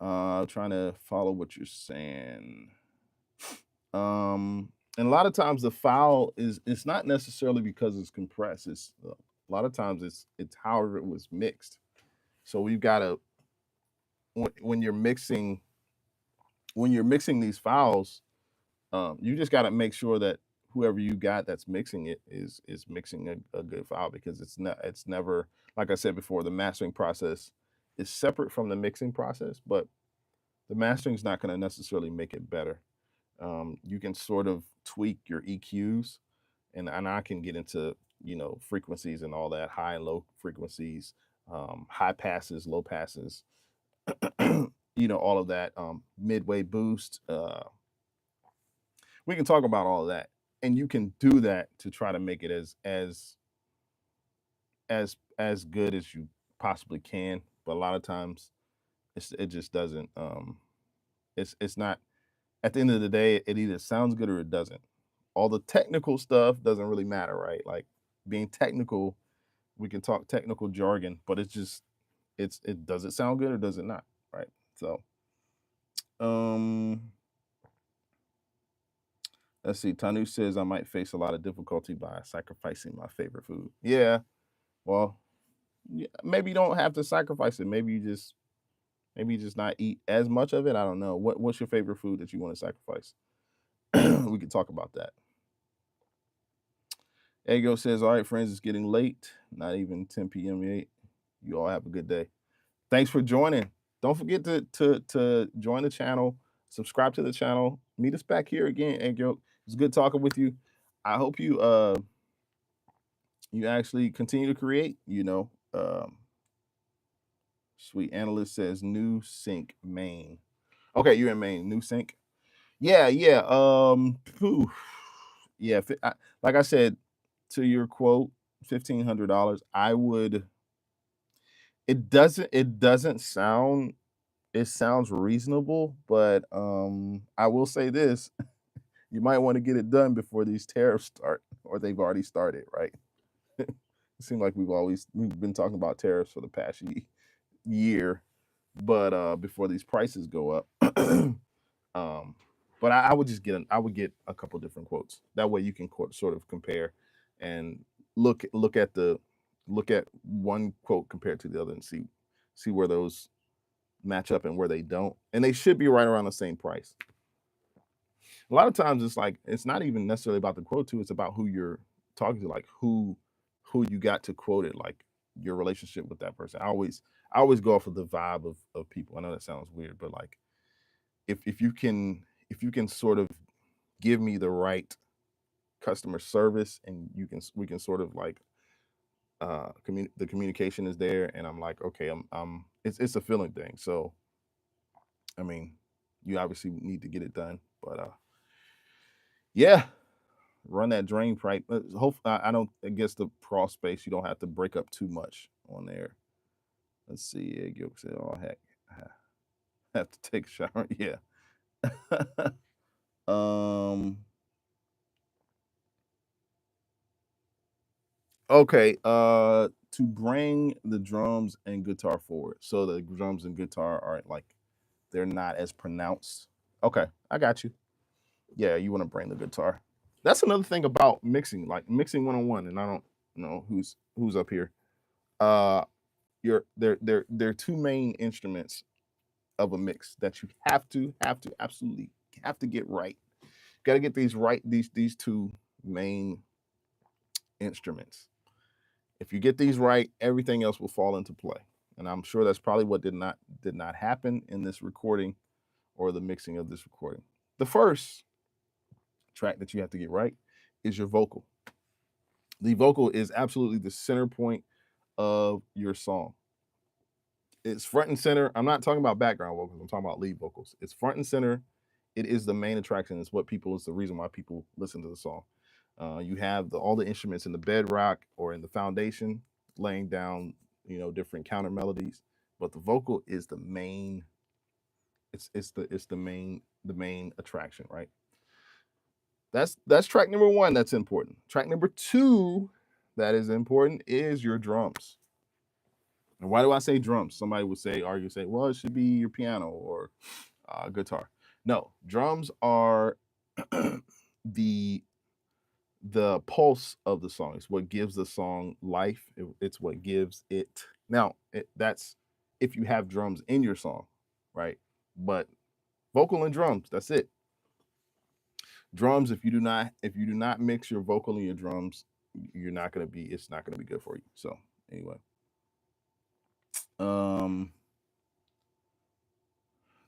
Trying to follow what you're saying. And a lot of times the file it's not necessarily because it's compressed. It's a lot of times it's however it was mixed. So we've got to when you're mixing these files, you just got to make sure that whoever you got that's mixing it is mixing a good file, because it's never, like I said before, the mastering process is separate from the mixing process, but the mastering is not going to necessarily make it better. You can sort of tweak your EQs, and I can get into frequencies and all that, high and low frequencies, high passes, low passes, all of that, midway boost. We can talk about all of that, and you can do that to try to make it as good as you possibly can. But a lot of times, it just doesn't. It's not. At the end of the day, it either sounds good or it doesn't. All the technical stuff doesn't really matter, right? Like being technical, we can talk technical jargon, but it's just it does it sound good or does it not, right? So let's see. Tanu says I might face a lot of difficulty by sacrificing my favorite food. Yeah, well, yeah, maybe you don't have to sacrifice it. Maybe you just not eat as much of it. I don't know. What's your favorite food that you want to sacrifice? We could talk about that. Ego says, all right, friends, it's getting late. Not even 10 p.m. yet. You all have a good day. Thanks for joining. Don't forget to join the channel, subscribe to the channel. Meet us back here again, Ego. It's good talking with you. I hope you you actually continue to create, Sweet Analyst says New Sync Maine. Okay, you're in Maine. New Sync. Yeah. Yeah. Like I said, to your quote, $1,500. I would. It doesn't sound. It sounds reasonable, but I will say this: you might want to get it done before these tariffs start, or they've already started, right? It seems like we've been talking about tariffs for the past year, but before these prices go up. But I would just I would get a couple different quotes. That way you can sort of compare and look at one quote compared to the other and see where those match up and where they don't. And they should be right around the same price. A lot of times it's like it's not even necessarily about the quote too, it's about who you're talking to, like who you got to quote it, like your relationship with that person. I always go off of the vibe of people. I know that sounds weird, but like if you can sort of give me the right customer service and we can sort of like the communication is there and I'm like, okay, it's a feeling thing. So I mean, you obviously need to get it done, but yeah, run that drain pipe. Hope I don't. I guess the crawl space you don't have to break up too much on there. Let's see. Egg yolk said, "Oh heck, I have to take a shower." Yeah. um. Okay. To bring the drums and guitar forward, so the drums and guitar are like they're not as pronounced. Okay, I got you. Yeah, you want to bring the guitar. That's another thing about mixing, like mixing 101, and I don't know who's up here. Uh, they're two main instruments of a mix that you have to absolutely have to get right. Got to get these right. These two main instruments. If you get these right, everything else will fall into play. And I'm sure that's probably what did not happen in this recording or the mixing of this recording. The first track that you have to get right is your vocal. The vocal is absolutely the center point of your song. It's front and center. I'm not talking about background vocals. I'm talking about lead vocals. It's front and center. It is the main attraction. It's the reason why people listen to the song. You have all the instruments in the bedrock or in the foundation, laying down, different counter melodies. But the vocal is the main. It's the main attraction, right? That's track number one. That's important. Track number two, that is important, is your drums. And why do I say drums? Somebody would say, well, it should be your piano or guitar. No, drums are the pulse of the song. It's what gives the song life. It's what gives it. Now, that's if you have drums in your song, right? But vocal and drums, that's it. Drums, if you do not mix your vocal and your drums, it's not gonna be good for you. So anyway.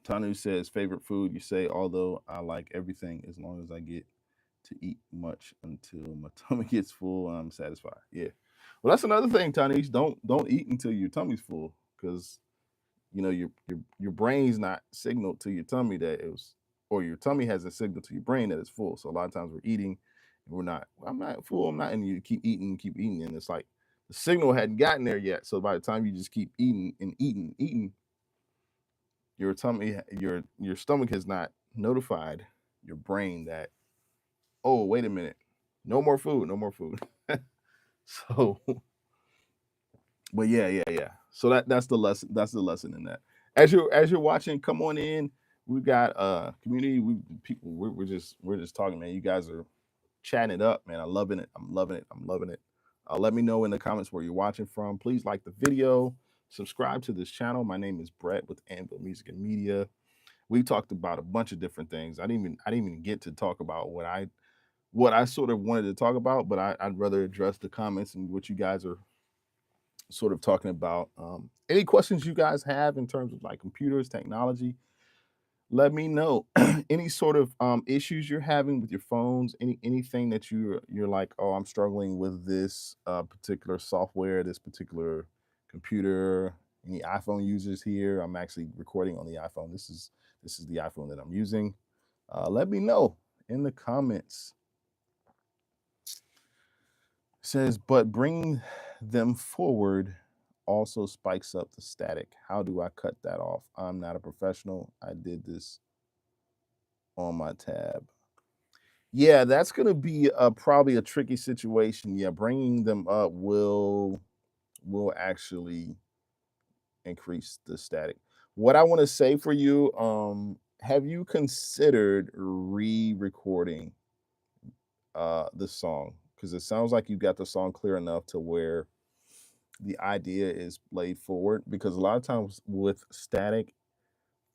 Tanu says favorite food. You say, although I like everything as long as I get to eat much until my tummy gets full and I'm satisfied. Yeah. Well, that's another thing, Tanish. Don't eat until your tummy's full, because your brain's not signaled to your tummy that it was, or your tummy has a signal to your brain that it's full. So a lot of times we're eating and we're not. Well, I'm not full. I'm not, and you keep eating, and it's like the signal hadn't gotten there yet. So by the time you just keep eating and eating, your tummy, your stomach has not notified your brain that, oh, wait a minute, no more food, no more food. So, but yeah. So that's the lesson. That's the lesson in that. As you're watching, come on in. We've got community. We people. We're just talking, man. You guys are chatting it up, man. I'm loving it. I'm loving it. I'm loving it. Let me know in the comments where you're watching from. Please like the video. Subscribe to this channel. My name is Brett with Anvil Music and Media. We talked about a bunch of different things. I didn't even get to talk about what I sort of wanted to talk about, but I'd rather address the comments and what you guys are sort of talking about. Any questions you guys have in terms of like computers, technology, let me know. Any sort of issues you're having with your phones, anything that you're like, oh, I'm struggling with this particular software, this particular computer. Any iPhone users here? I'm actually recording on the iPhone. This is the iPhone that I'm using. Let me know in the comments. Says, but bringing them forward also spikes up the static. How do I cut that off? I'm not a professional. I did this on my tab. Yeah, that's going to be probably a tricky situation. Yeah, bringing them up will actually increase the static. What I want to say for you, have you considered re-recording the song? Because it sounds like you got the song clear enough to where the idea is laid forward. Because a lot of times with static,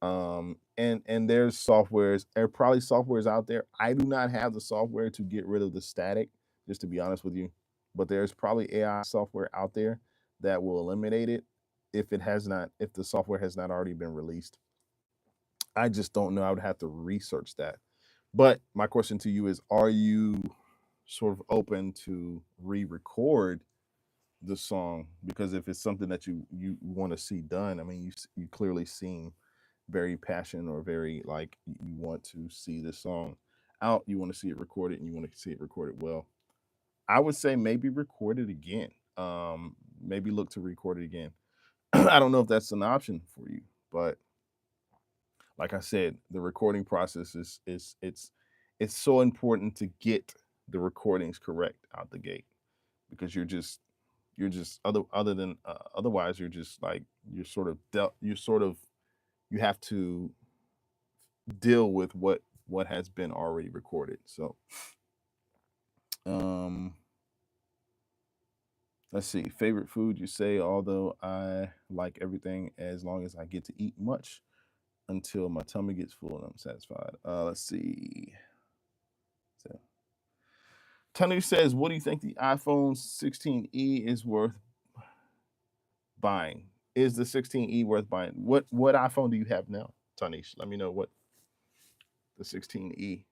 and there's softwares, there are probably softwares out there. I do not have the software to get rid of the static, just to be honest with you, but there's probably AI software out there that will eliminate it if the software has not already been released. I just don't know. I would have to research that. But my question to you is, are you sort of open to re-record the song? Because if it's something that you want to see done, I mean, you clearly seem very passionate, or very like you want to see this song out, you want to see it recorded, and you want to see it recorded well. I would say maybe record it again. Maybe look to record it again. I don't know if that's an option for you, but like I said, the recording process it's so important to get the recordings correct out the gate, because you're just other than otherwise you're just like you have to deal with what has been already recorded. So um let's see. Favorite food, you say, although I like everything as long as I get to eat much until my tummy gets full and I'm satisfied. Let's see. So Tanu says, what do you think the iPhone 16e is worth buying? Is the 16e worth buying? What iPhone do you have now, Tanish? Let me know what the 16e.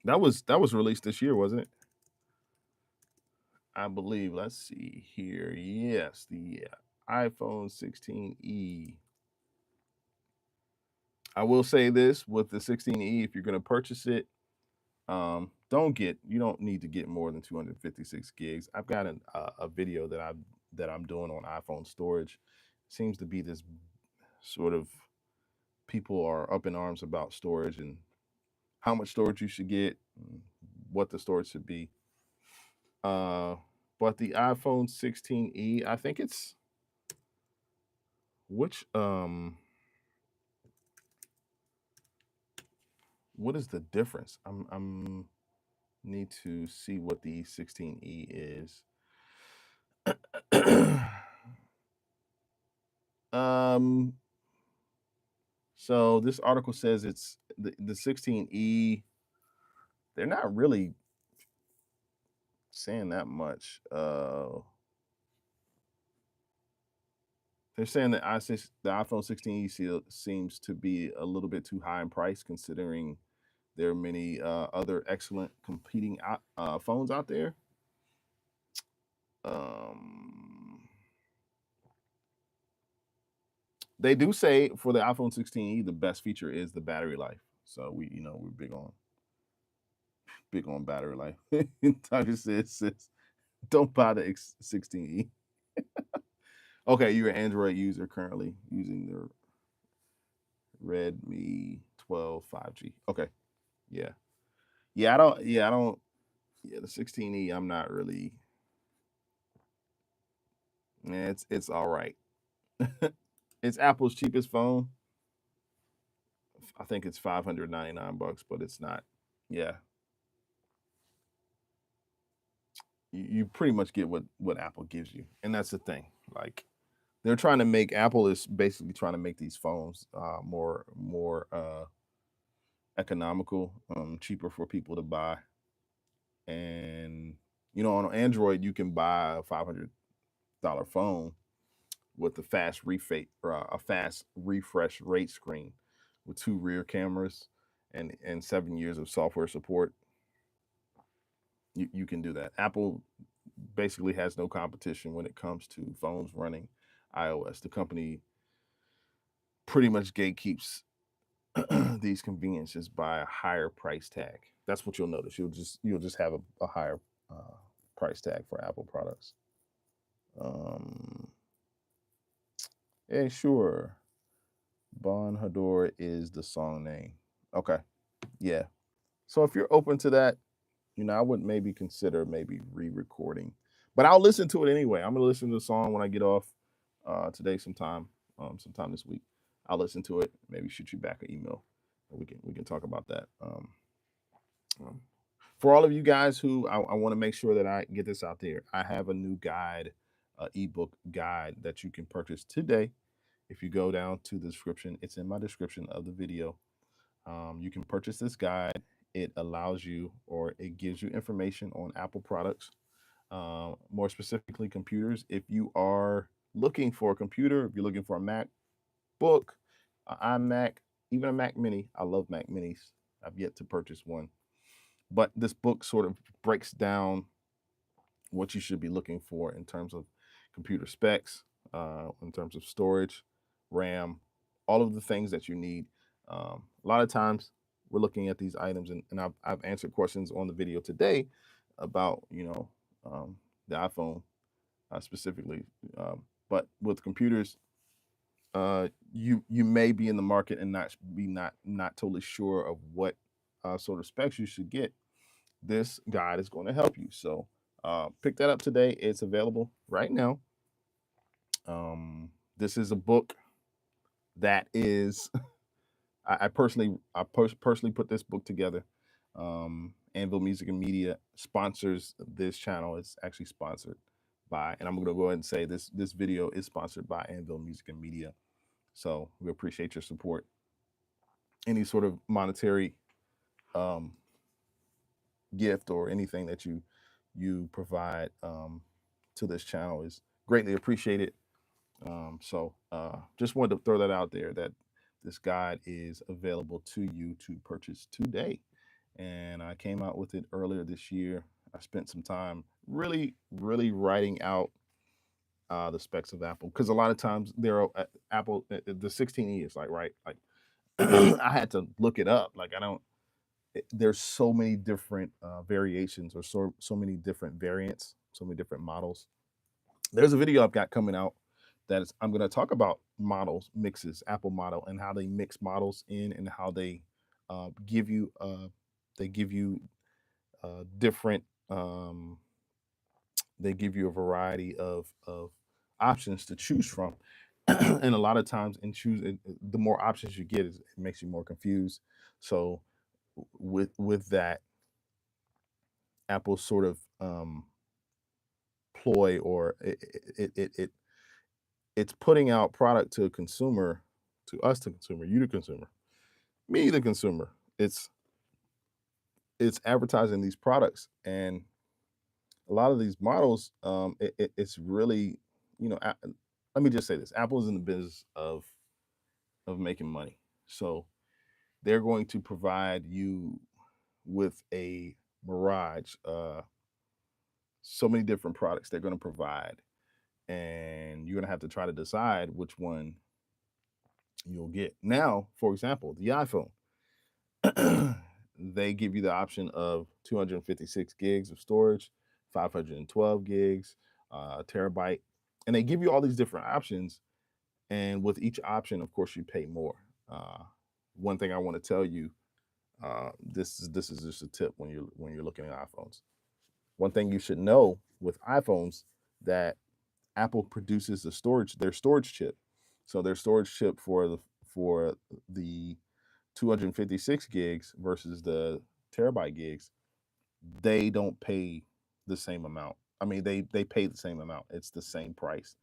That was released this year, wasn't it? I believe. Let's see here. Yes, the iPhone 16e. I will say this with the 16e, if you're going to purchase it, you don't need to get more than 256 gigs. I've got a video that I'm doing on iPhone storage. Seems to be this sort of, people are up in arms about storage and how much storage you should get, what the storage should be. But the iPhone 16e, I think it's which what is the difference? I'm need to see what the 16e is. um so this article says it's the 16e, they're not really saying that much. They're saying that the iPhone 16e seems to be a little bit too high in price, considering there are many other excellent competing phones out there. They do say for the iPhone 16e, the best feature is the battery life. So we're big on battery life. Tucker says, don't buy the 16e. Okay, you're an Android user currently using the Redmi 12 5G. Okay, yeah, I don't. Yeah, the 16e, I'm not really. Yeah, it's all right. It's Apple's cheapest phone. I think it's $599, but it's not. Yeah, you pretty much get what Apple gives you, and that's the thing. Like they're trying to make Apple is basically trying to make these phones more economical, cheaper for people to buy. And on Android, you can buy a $500 phone with a fast refresh rate screen with 2 rear cameras and 7 years of software support. You can do that. Apple basically has no competition when it comes to phones running iOS. The company pretty much gatekeeps these conveniences by a higher price tag. That's what you'll notice. You'll just have a higher price tag for Apple products. Yeah, sure. Bon Hador is the song name. Okay. Yeah. So if you're open to that, I would maybe consider maybe re-recording. But I'll listen to it anyway. I'm gonna listen to the song when I get off today sometime this week. I'll listen to it, maybe shoot you back an email. We can talk about that. For all of you guys who I want to make sure that I get this out there, I have a new guide, ebook guide that you can purchase today. If you go down to the description, it's in my description of the video. You can purchase this guide. It allows you, or it gives you information on Apple products, more specifically computers. If you are looking for a computer, if you're looking for a MacBook, an iMac, even a Mac Mini, I love Mac Minis. I've yet to purchase one. But this book sort of breaks down what you should be looking for in terms of computer specs, in terms of storage, RAM, all of the things that you need. A lot of times we're looking at these items, and I've answered questions on the video today about the iPhone specifically. But with computers, you may be in the market and not totally sure of what sort of specs you should get. This guide is going to help you. So pick that up today. It's available right now. This is a book that is I personally put this book together. Anvil Music and Media sponsors this channel. It's actually sponsored by, and I'm going to go ahead and say this video is sponsored by Anvil Music and Media. So we appreciate your support. Any sort of monetary gift or anything that you provide to this channel is greatly appreciated. So just wanted to throw that out there, that this guide is available to you to purchase today. And I came out with it earlier this year. I spent some time really writing out the specs of Apple, because a lot of times there are Apple the 16e is like I had to look it up. Like there's so many different variations, or so many different variants, so many different models. There's a video I've got coming out I'm going to talk about models, mixes, Apple model, and how they mix models in, and how they give you different. They give you a variety of options to choose from, and a lot of times, the more options you get, it makes you more confused. So with that, Apple sort of ploy, or it's putting out product to a consumer, to us, to consumer, you, the consumer, me, the consumer. It's advertising these products, and a lot of these models, it's really, let me just say this: Apple is in the business of making money, so they're going to provide you with a mirage, so many different products they're going to provide, and you're going to have to try to decide which one you'll get. Now, for example, the iPhone, they give you the option of 256 gigs of storage, 512 gigs, terabyte, and they give you all these different options. And with each option, of course, you pay more. One thing I want to tell you, this is just a tip when you're looking at iPhones. One thing you should know with iPhones, that Apple produces their storage chip. So their storage chip for the 256 gigs versus the terabyte gigs, they don't pay the same amount. I mean, they pay the same amount. It's the same price.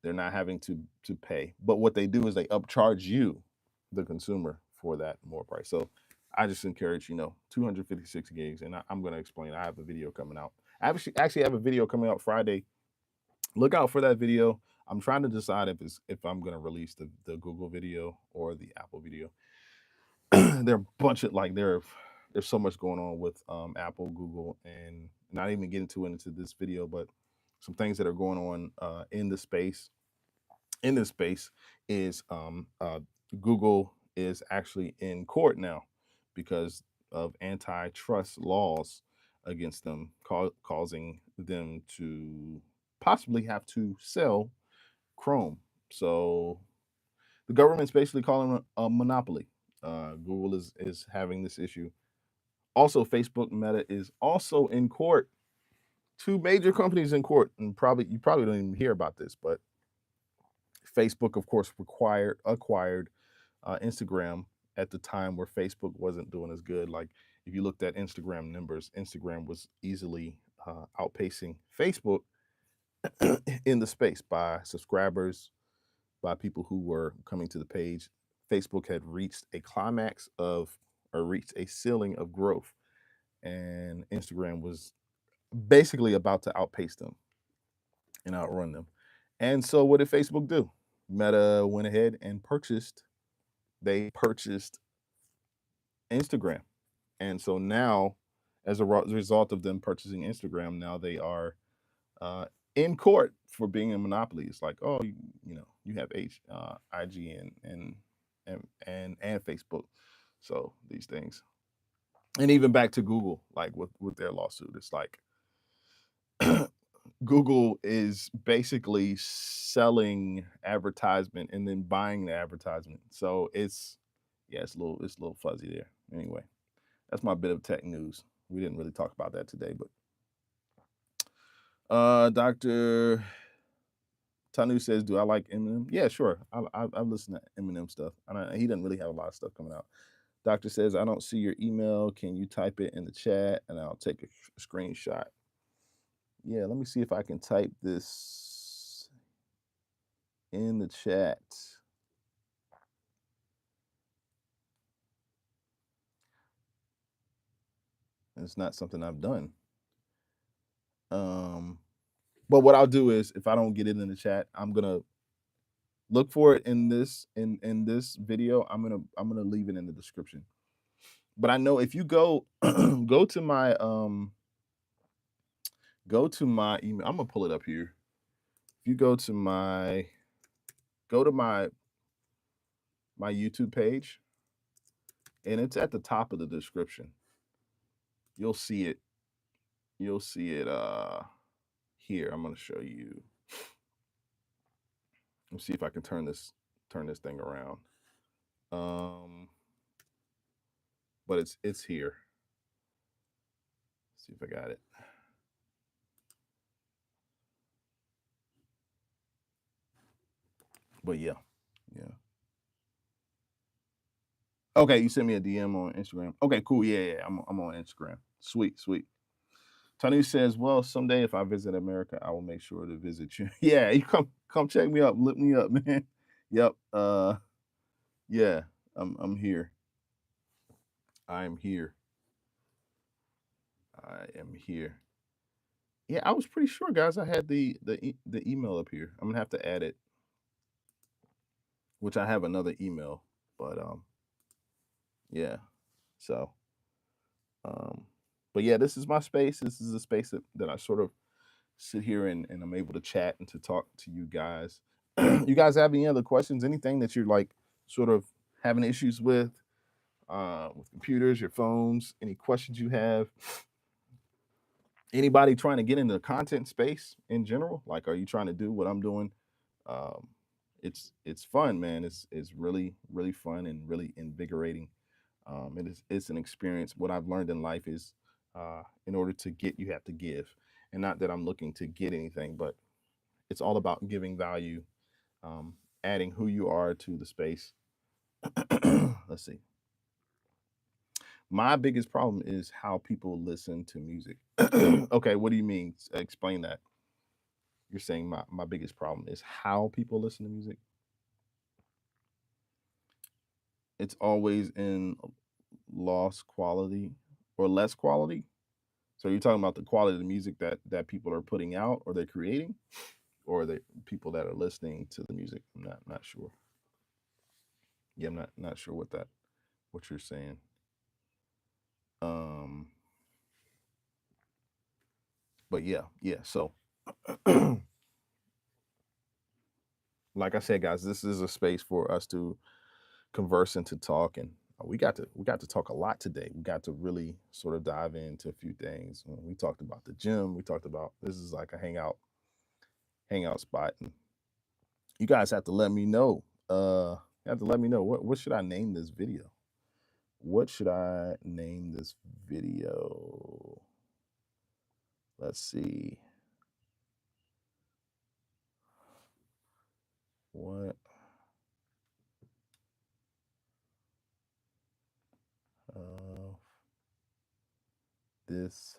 They're not having to pay. But what they do is they upcharge you, the consumer, for that more price. So I just encourage, 256 gigs, and I'm going to explain. I have a video coming out. I actually have a video coming out Friday. Look out for that video. I'm trying to decide if I'm going to release the Google video or the Apple video. There are a bunch of there's so much going on with Apple, Google, and not even getting into this video, but some things that are going on in the space. In this space is Google is actually in court now because of antitrust laws against them, causing them to possibly have to sell Chrome. So the government's basically calling it a monopoly. Google is having this issue. Also, Facebook, Meta is also in court. Two major companies in court, and you probably don't even hear about this, but Facebook, of course, acquired Instagram at the time where Facebook wasn't doing as good. Like if you looked at Instagram numbers, Instagram was easily outpacing Facebook in the space by subscribers, by people who were coming to the page. Facebook had reached a climax or reached a ceiling of growth, and Instagram was basically about to outpace them and outrun them. And so, what did Facebook do? Meta went ahead and they purchased Instagram. And so now, as a result of them purchasing Instagram, now they are in court for being a monopoly. It's like, oh, you have IG and Facebook. So these things, and even back to Google, like with their lawsuit, it's like Google is basically selling advertisement and then buying the advertisement. So it's a little fuzzy there. Anyway, that's my bit of tech news. We didn't really talk about that today, but Dr. Tanu says, "Do I like Eminem?" Yeah, sure. I've listened to Eminem stuff. He doesn't really have a lot of stuff coming out. Doctor says, "I don't see your email. Can you type it in the chat and I'll take a screenshot?" Yeah, let me see if I can type this in the chat. It's not something I've done. But what I'll do is, if I don't get it in the chat, I'm gonna look for it in this video. I'm gonna leave it in the description. But I know if you go go to my email, I'm gonna pull it up here. If you go to my YouTube page, and it's at the top of the description. You'll see it. You'll see it here. I'm gonna show you. Let's see if I can turn this thing around. But it's here. Let's see if I got it. But yeah. Okay, you sent me a DM on Instagram. Okay, cool. Yeah. I'm on Instagram. Sweet. Tony says, "Well, someday if I visit America, I will make sure to visit you." Yeah, you come check me up, look me up, man. Yep. Yeah, I'm here. I'm here. I am here. Yeah, I was pretty sure, guys. I had the email up here. I'm gonna have to add it. which I have another email, but yeah. So um, but yeah, this is my space. This is a space that I sort of sit here and I'm able to chat and to talk to you guys. You guys have any other questions? Anything that you're like sort of having issues with computers, your phones? Any questions you have? Anybody trying to get into the content space in general? Like, are you trying to do what I'm doing? Um, it's fun, man. It's really fun and really invigorating. It's an experience. What I've learned in life is, in order to get, you have to give, and not that I'm looking to get anything, but it's all about giving value, um, adding who you are to the space. Let's see. My biggest problem is how people listen to music. Okay, what do you mean? Explain that. You're saying my biggest problem is how people listen to music. It's always in lost quality or less quality. So you're talking about the quality of the music that people are putting out or they're creating, or the people that are listening to the music. I'm not sure. Yeah, I'm not sure what you're saying. Um, but yeah. So, like I said, guys, this is a space for us to converse and to talk, and we got to talk a lot today. We got to really sort of dive into a few things. We talked about the gym. We talked about, this is like a hangout spot, and you guys have to let me know. You have to let me know what should I name this video. What should I name this video? Let's see. What of this?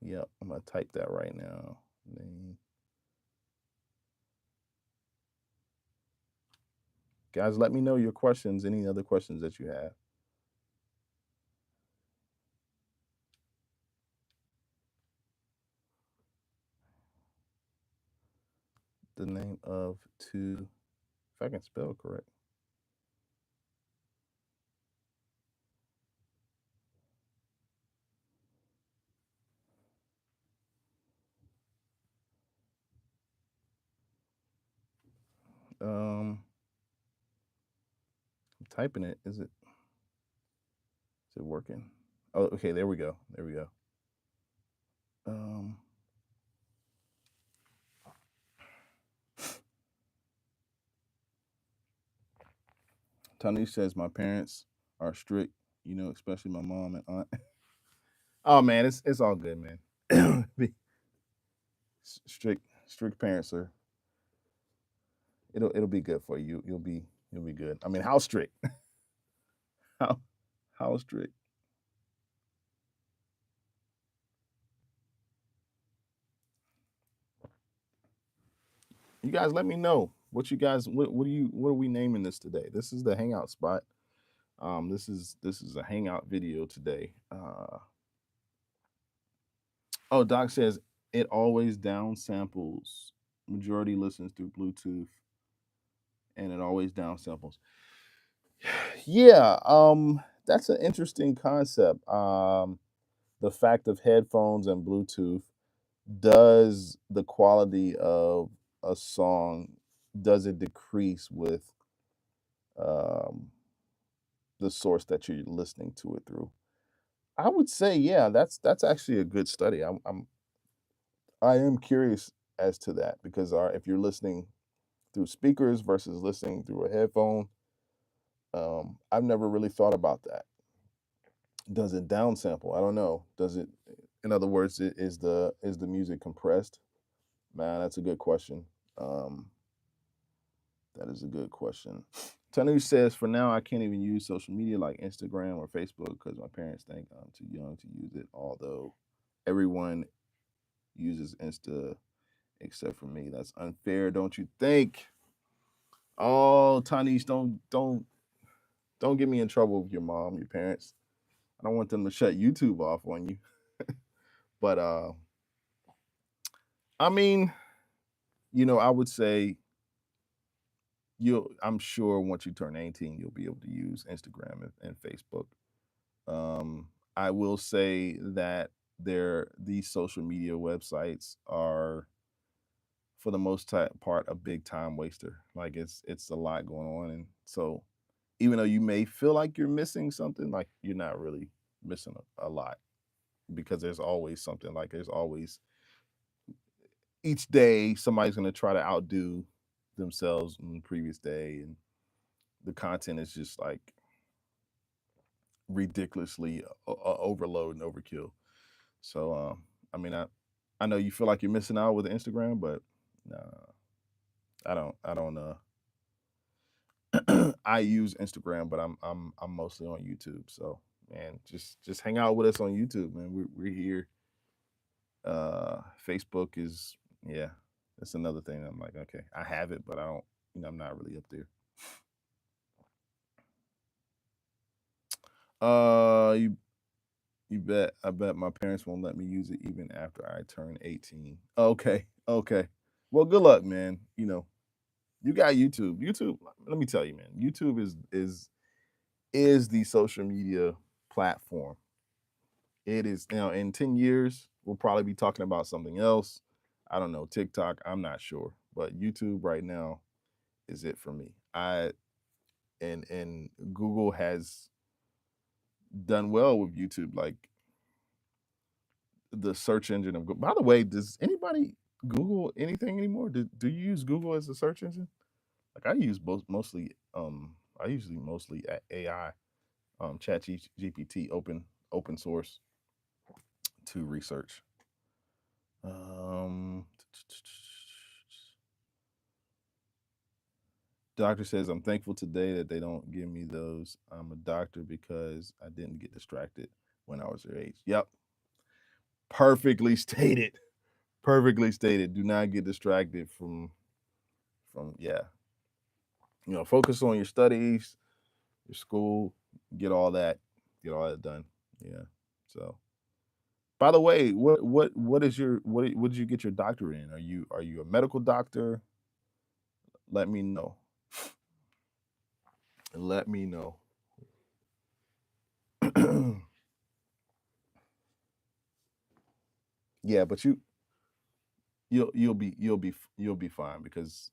Yep, I'm gonna type that right now. Name. Guys, let me know your questions. Any other questions that you have? The name of two, if I can spell correct. I'm typing it. Is it working? Oh, okay. There we go. There we go. Um, Tony says my parents are strict. Especially my mom and aunt. Oh man, it's all good, man. Strict parents are, it'll be good for you. You'll be good. I mean, how strict? How how strict? You guys let me know what you guys what are we naming this today? This is the hangout spot. This is a hangout video today. Oh, Doc says it always down samples. Majority listens through Bluetooth, and it always down samples. Yeah, that's an interesting concept. The fact of headphones and Bluetooth, does the quality of a song, does it decrease with um, the source that you're listening to it through? I would say, yeah, that's actually a good study. I am curious as to that, because if you're listening through speakers versus listening through a headphone, I've never really thought about that. Does it downsample? I don't know. Does it? In other words, is the music compressed? Man, that's a good question. Um, that is a good question. Tanu says, for now, I can't even use social media like Instagram or Facebook because my parents think I'm too young to use it. Although everyone uses Insta except for me. That's unfair, don't you think? Oh, Tanish, don't get me in trouble with your mom, your parents. I don't want them to shut YouTube off on you. But I mean, I would say I'm sure once you turn 18, you'll be able to use Instagram and Facebook. I will say that these social media websites are, for the most part, a big time waster. Like it's a lot going on, and so even though you may feel like you're missing something, like you're not really missing a lot, because there's always something. Like there's always, each day somebody's going to try to outdo themselves in the previous day, and the content is just like ridiculously overload and overkill. So I mean, I know you feel like you're missing out with Instagram, but nah, I don't I use Instagram, but I'm mostly on YouTube. So man, just hang out with us on YouTube, man. We're here. Facebook is, yeah, that's another thing. I'm like, okay, I have it, but I don't, I'm not really up there. You bet. I bet my parents won't let me use it even after I turn 18. Okay, okay. Well, good luck, man. You got YouTube. YouTube. Let me tell you, man. YouTube is the social media platform. It is now. In 10 years, we'll probably be talking about something else. I don't know, TikTok. I'm not sure, but YouTube right now is it for me. And Google has done well with YouTube. Like the search engine of Google. By the way, does anybody Google anything anymore? Do you use Google as a search engine? Like I use mostly I usually mostly AI, chat GPT, open source to research. um Doctor says, I'm thankful today that they don't give me those. I'm a doctor because I didn't get distracted when I was your age. Yep. Perfectly stated. Perfectly stated. Do not get distracted from yeah. Focus on your studies, your school, get all that, get all that done. Yeah. So by the way, what is your what did you get your doctorate in? Are you a medical doctor? Let me know. Let me know. Yeah, but you'll be fine, because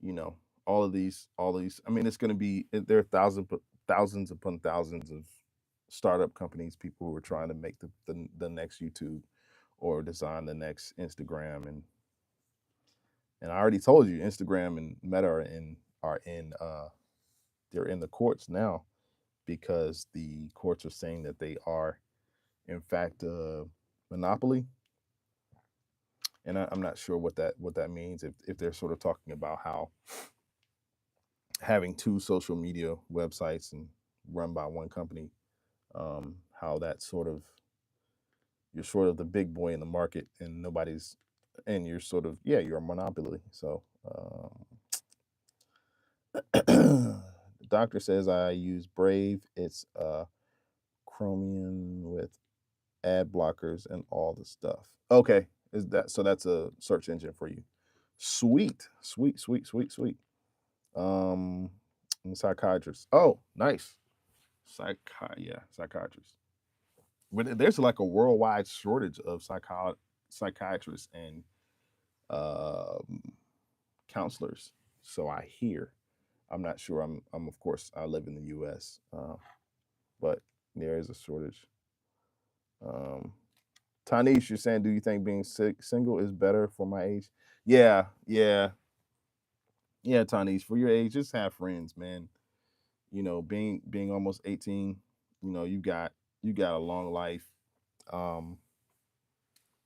you know all these. I mean, it's going to be, there are thousands upon thousands of startup companies, people who are trying to make the next YouTube or design the next Instagram. And I already told you, Instagram and Meta are in they're in the courts now, because the courts are saying that they are in fact a monopoly. And I'm not sure what that means, if they're sort of talking about how having two social media websites and run by one company, how that sort of, you're sort of the big boy in the market, and nobody's, and you're sort of, yeah, you're a monopoly. So the doctor says I use Brave. It's Chromium with ad blockers and all the stuff. Okay, is that so? That's a search engine for you. Sweet, sweet, sweet, sweet, sweet. Um, and psychiatrist. Oh, nice. Yeah, psychiatrist. But there's like a worldwide shortage of psychiatrists and um, counselors. So I hear. I'm not sure. I'm of course I live in the U.S., but there is a shortage. Um, Tanish, you're saying, do you think being single is better for my age? Yeah, yeah, yeah. Tanish, for your age, just have friends, man. Being almost 18, you got a long life. Um,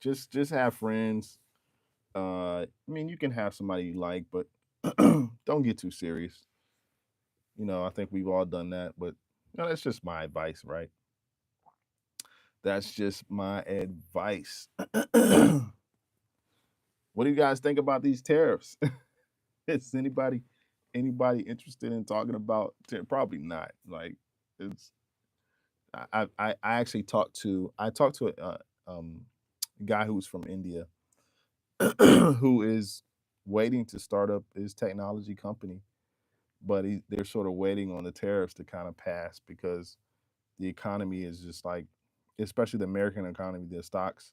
just have friends. I mean, you can have somebody you like, but don't get too serious. I think we've all done that, but that's just my advice, right? That's just my advice. What do you guys think about these tariffs? Is anybody interested in talking about probably not. Like it's I actually talked to a guy who's from India, who is waiting to start up his technology company, but they're sort of waiting on the tariffs to kind of pass because the economy is just like, especially the American economy, the stocks,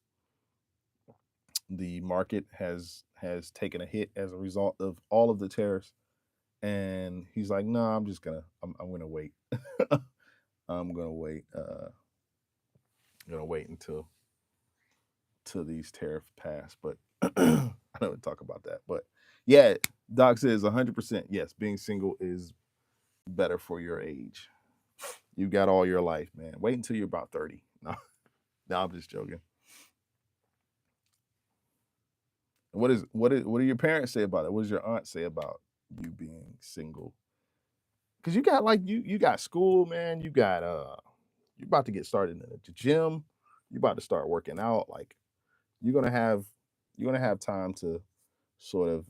the market has taken a hit as a result of all of the tariffs. And he's like, no, I'm gonna wait. I'm gonna wait. Gonna wait until these tariffs pass. But I don't talk about that. But yeah, Doc says 100%. Yes, being single is better for your age. You got all your life, man. Wait until you're about 30. No, no, I'm just joking. What do your parents say about it? What does your aunt say about you being single? Because you got like you got school, man. You got you're about to get started in the gym. You're about to start working out. Like you're gonna have time to sort of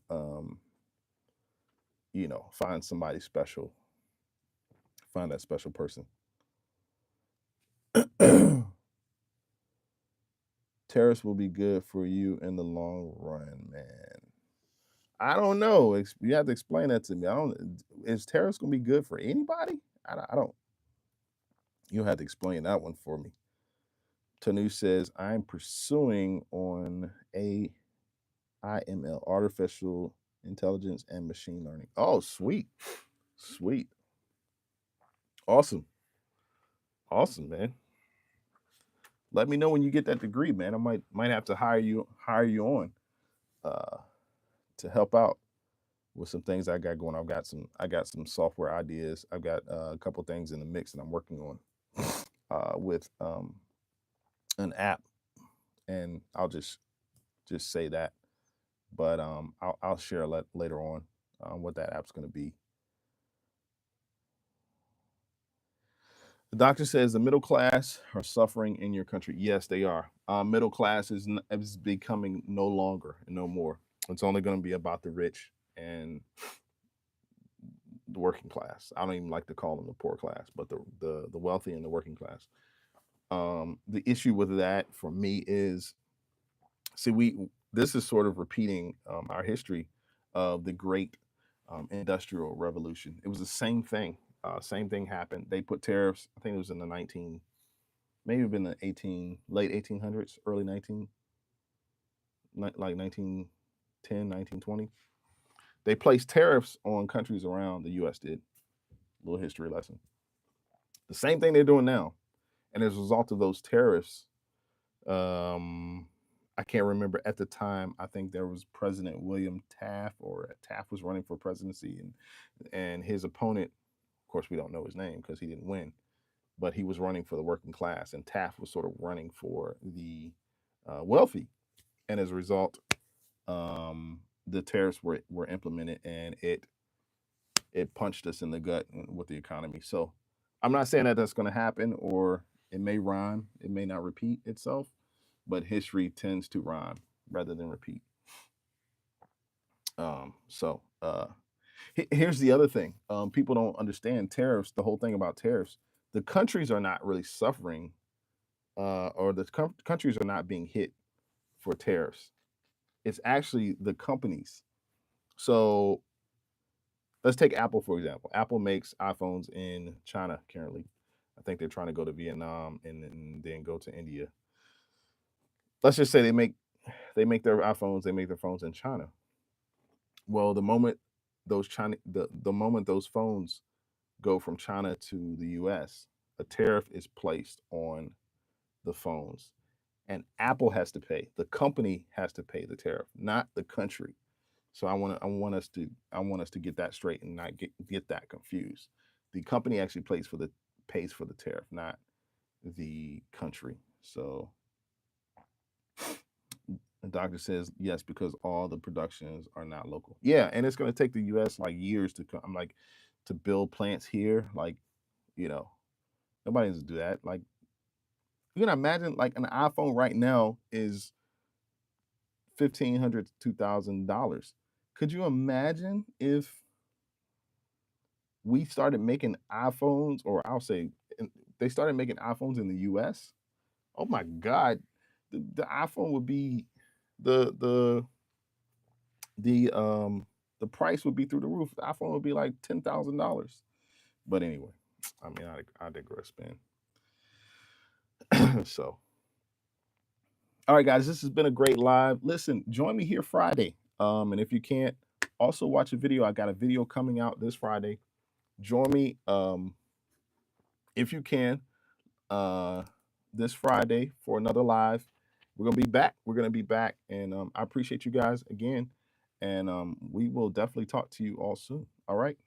find somebody special, find that special person. Terrace will be good for you in the long run, man. I don't know. You have to explain that to me. I don't. Is Terrace gonna be good for anybody? I don't. You'll have to explain that one for me. Tanu says I'm pursuing on AIML, artificial intelligence and machine learning. Oh, sweet, sweet, awesome, awesome, man. Let me know when you get that degree, man. I might have to hire you on uh, to help out with some things I got going. I got some software ideas. I've got a couple things in the mix that I'm working on with an app, and I'll just say that. But I'll share later on what that app's going to be. The doctor says the middle class are suffering in your country. Yes, they are. Middle class is becoming no longer, no more. It's only going to be about the rich and the working class. I don't even like to call them the poor class, but the wealthy and the working class. The issue with that for me is, see, this is sort of repeating our history of the great industrial revolution. It was the same thing. Same thing happened. They put tariffs. I think it was in the maybe been the late 1800s, early 19, like 1910, 1920. They placed tariffs on countries around the U.S. Did. Little history lesson. The same thing they're doing now, and as a result of those tariffs, I can't remember at the time. I think there was President William Taft, or Taft was running for presidency, and his opponent, of course, we don't know his name because he didn't win, but he was running for the working class, and Taft was sort of running for the wealthy, and as a result, the tariffs were implemented, and it punched us in the gut with the economy. So I'm not saying that that's going to happen, or it may rhyme, it may not repeat itself, but history tends to rhyme rather than repeat. Here's the other thing. People don't understand tariffs. The whole thing about tariffs, the countries are not really suffering, or the countries are not being hit for tariffs. It's actually the companies. So let's take Apple, for example. Apple makes iPhones in China currently. I think they're trying to go to Vietnam and then go to India. Let's just say they make their iPhones, they make their phones in China. Well, the moment the moment those phones go from China to the US, a tariff is placed on the phones. And Apple has to pay. The company has to pay the tariff, not the country. So I want us to get that straight and not get that confused. The company actually pays for the tariff, not the country. So the doctor says yes, because all the productions are not local. Yeah, and it's going to take the U.S. like years to come, like to build plants here. Like, you know, nobody needs to do that. Like, you can imagine like an iPhone right now is $1,500 to $2,000. Could you imagine if we started making iPhones, or I'll say they started making iPhones in the US? Oh my God, the iPhone would be the the price would be through the roof. The iPhone would be like $10,000. But anyway, I mean, I digress, man. So, all right, guys, this has been a great live. Listen, join me here Friday. And if you can't, also watch a video. I got a video coming out this Friday. Join me if you can this Friday for another live. We're gonna be back. We're gonna be back, and I appreciate you guys again. And we will definitely talk to you all soon. All right.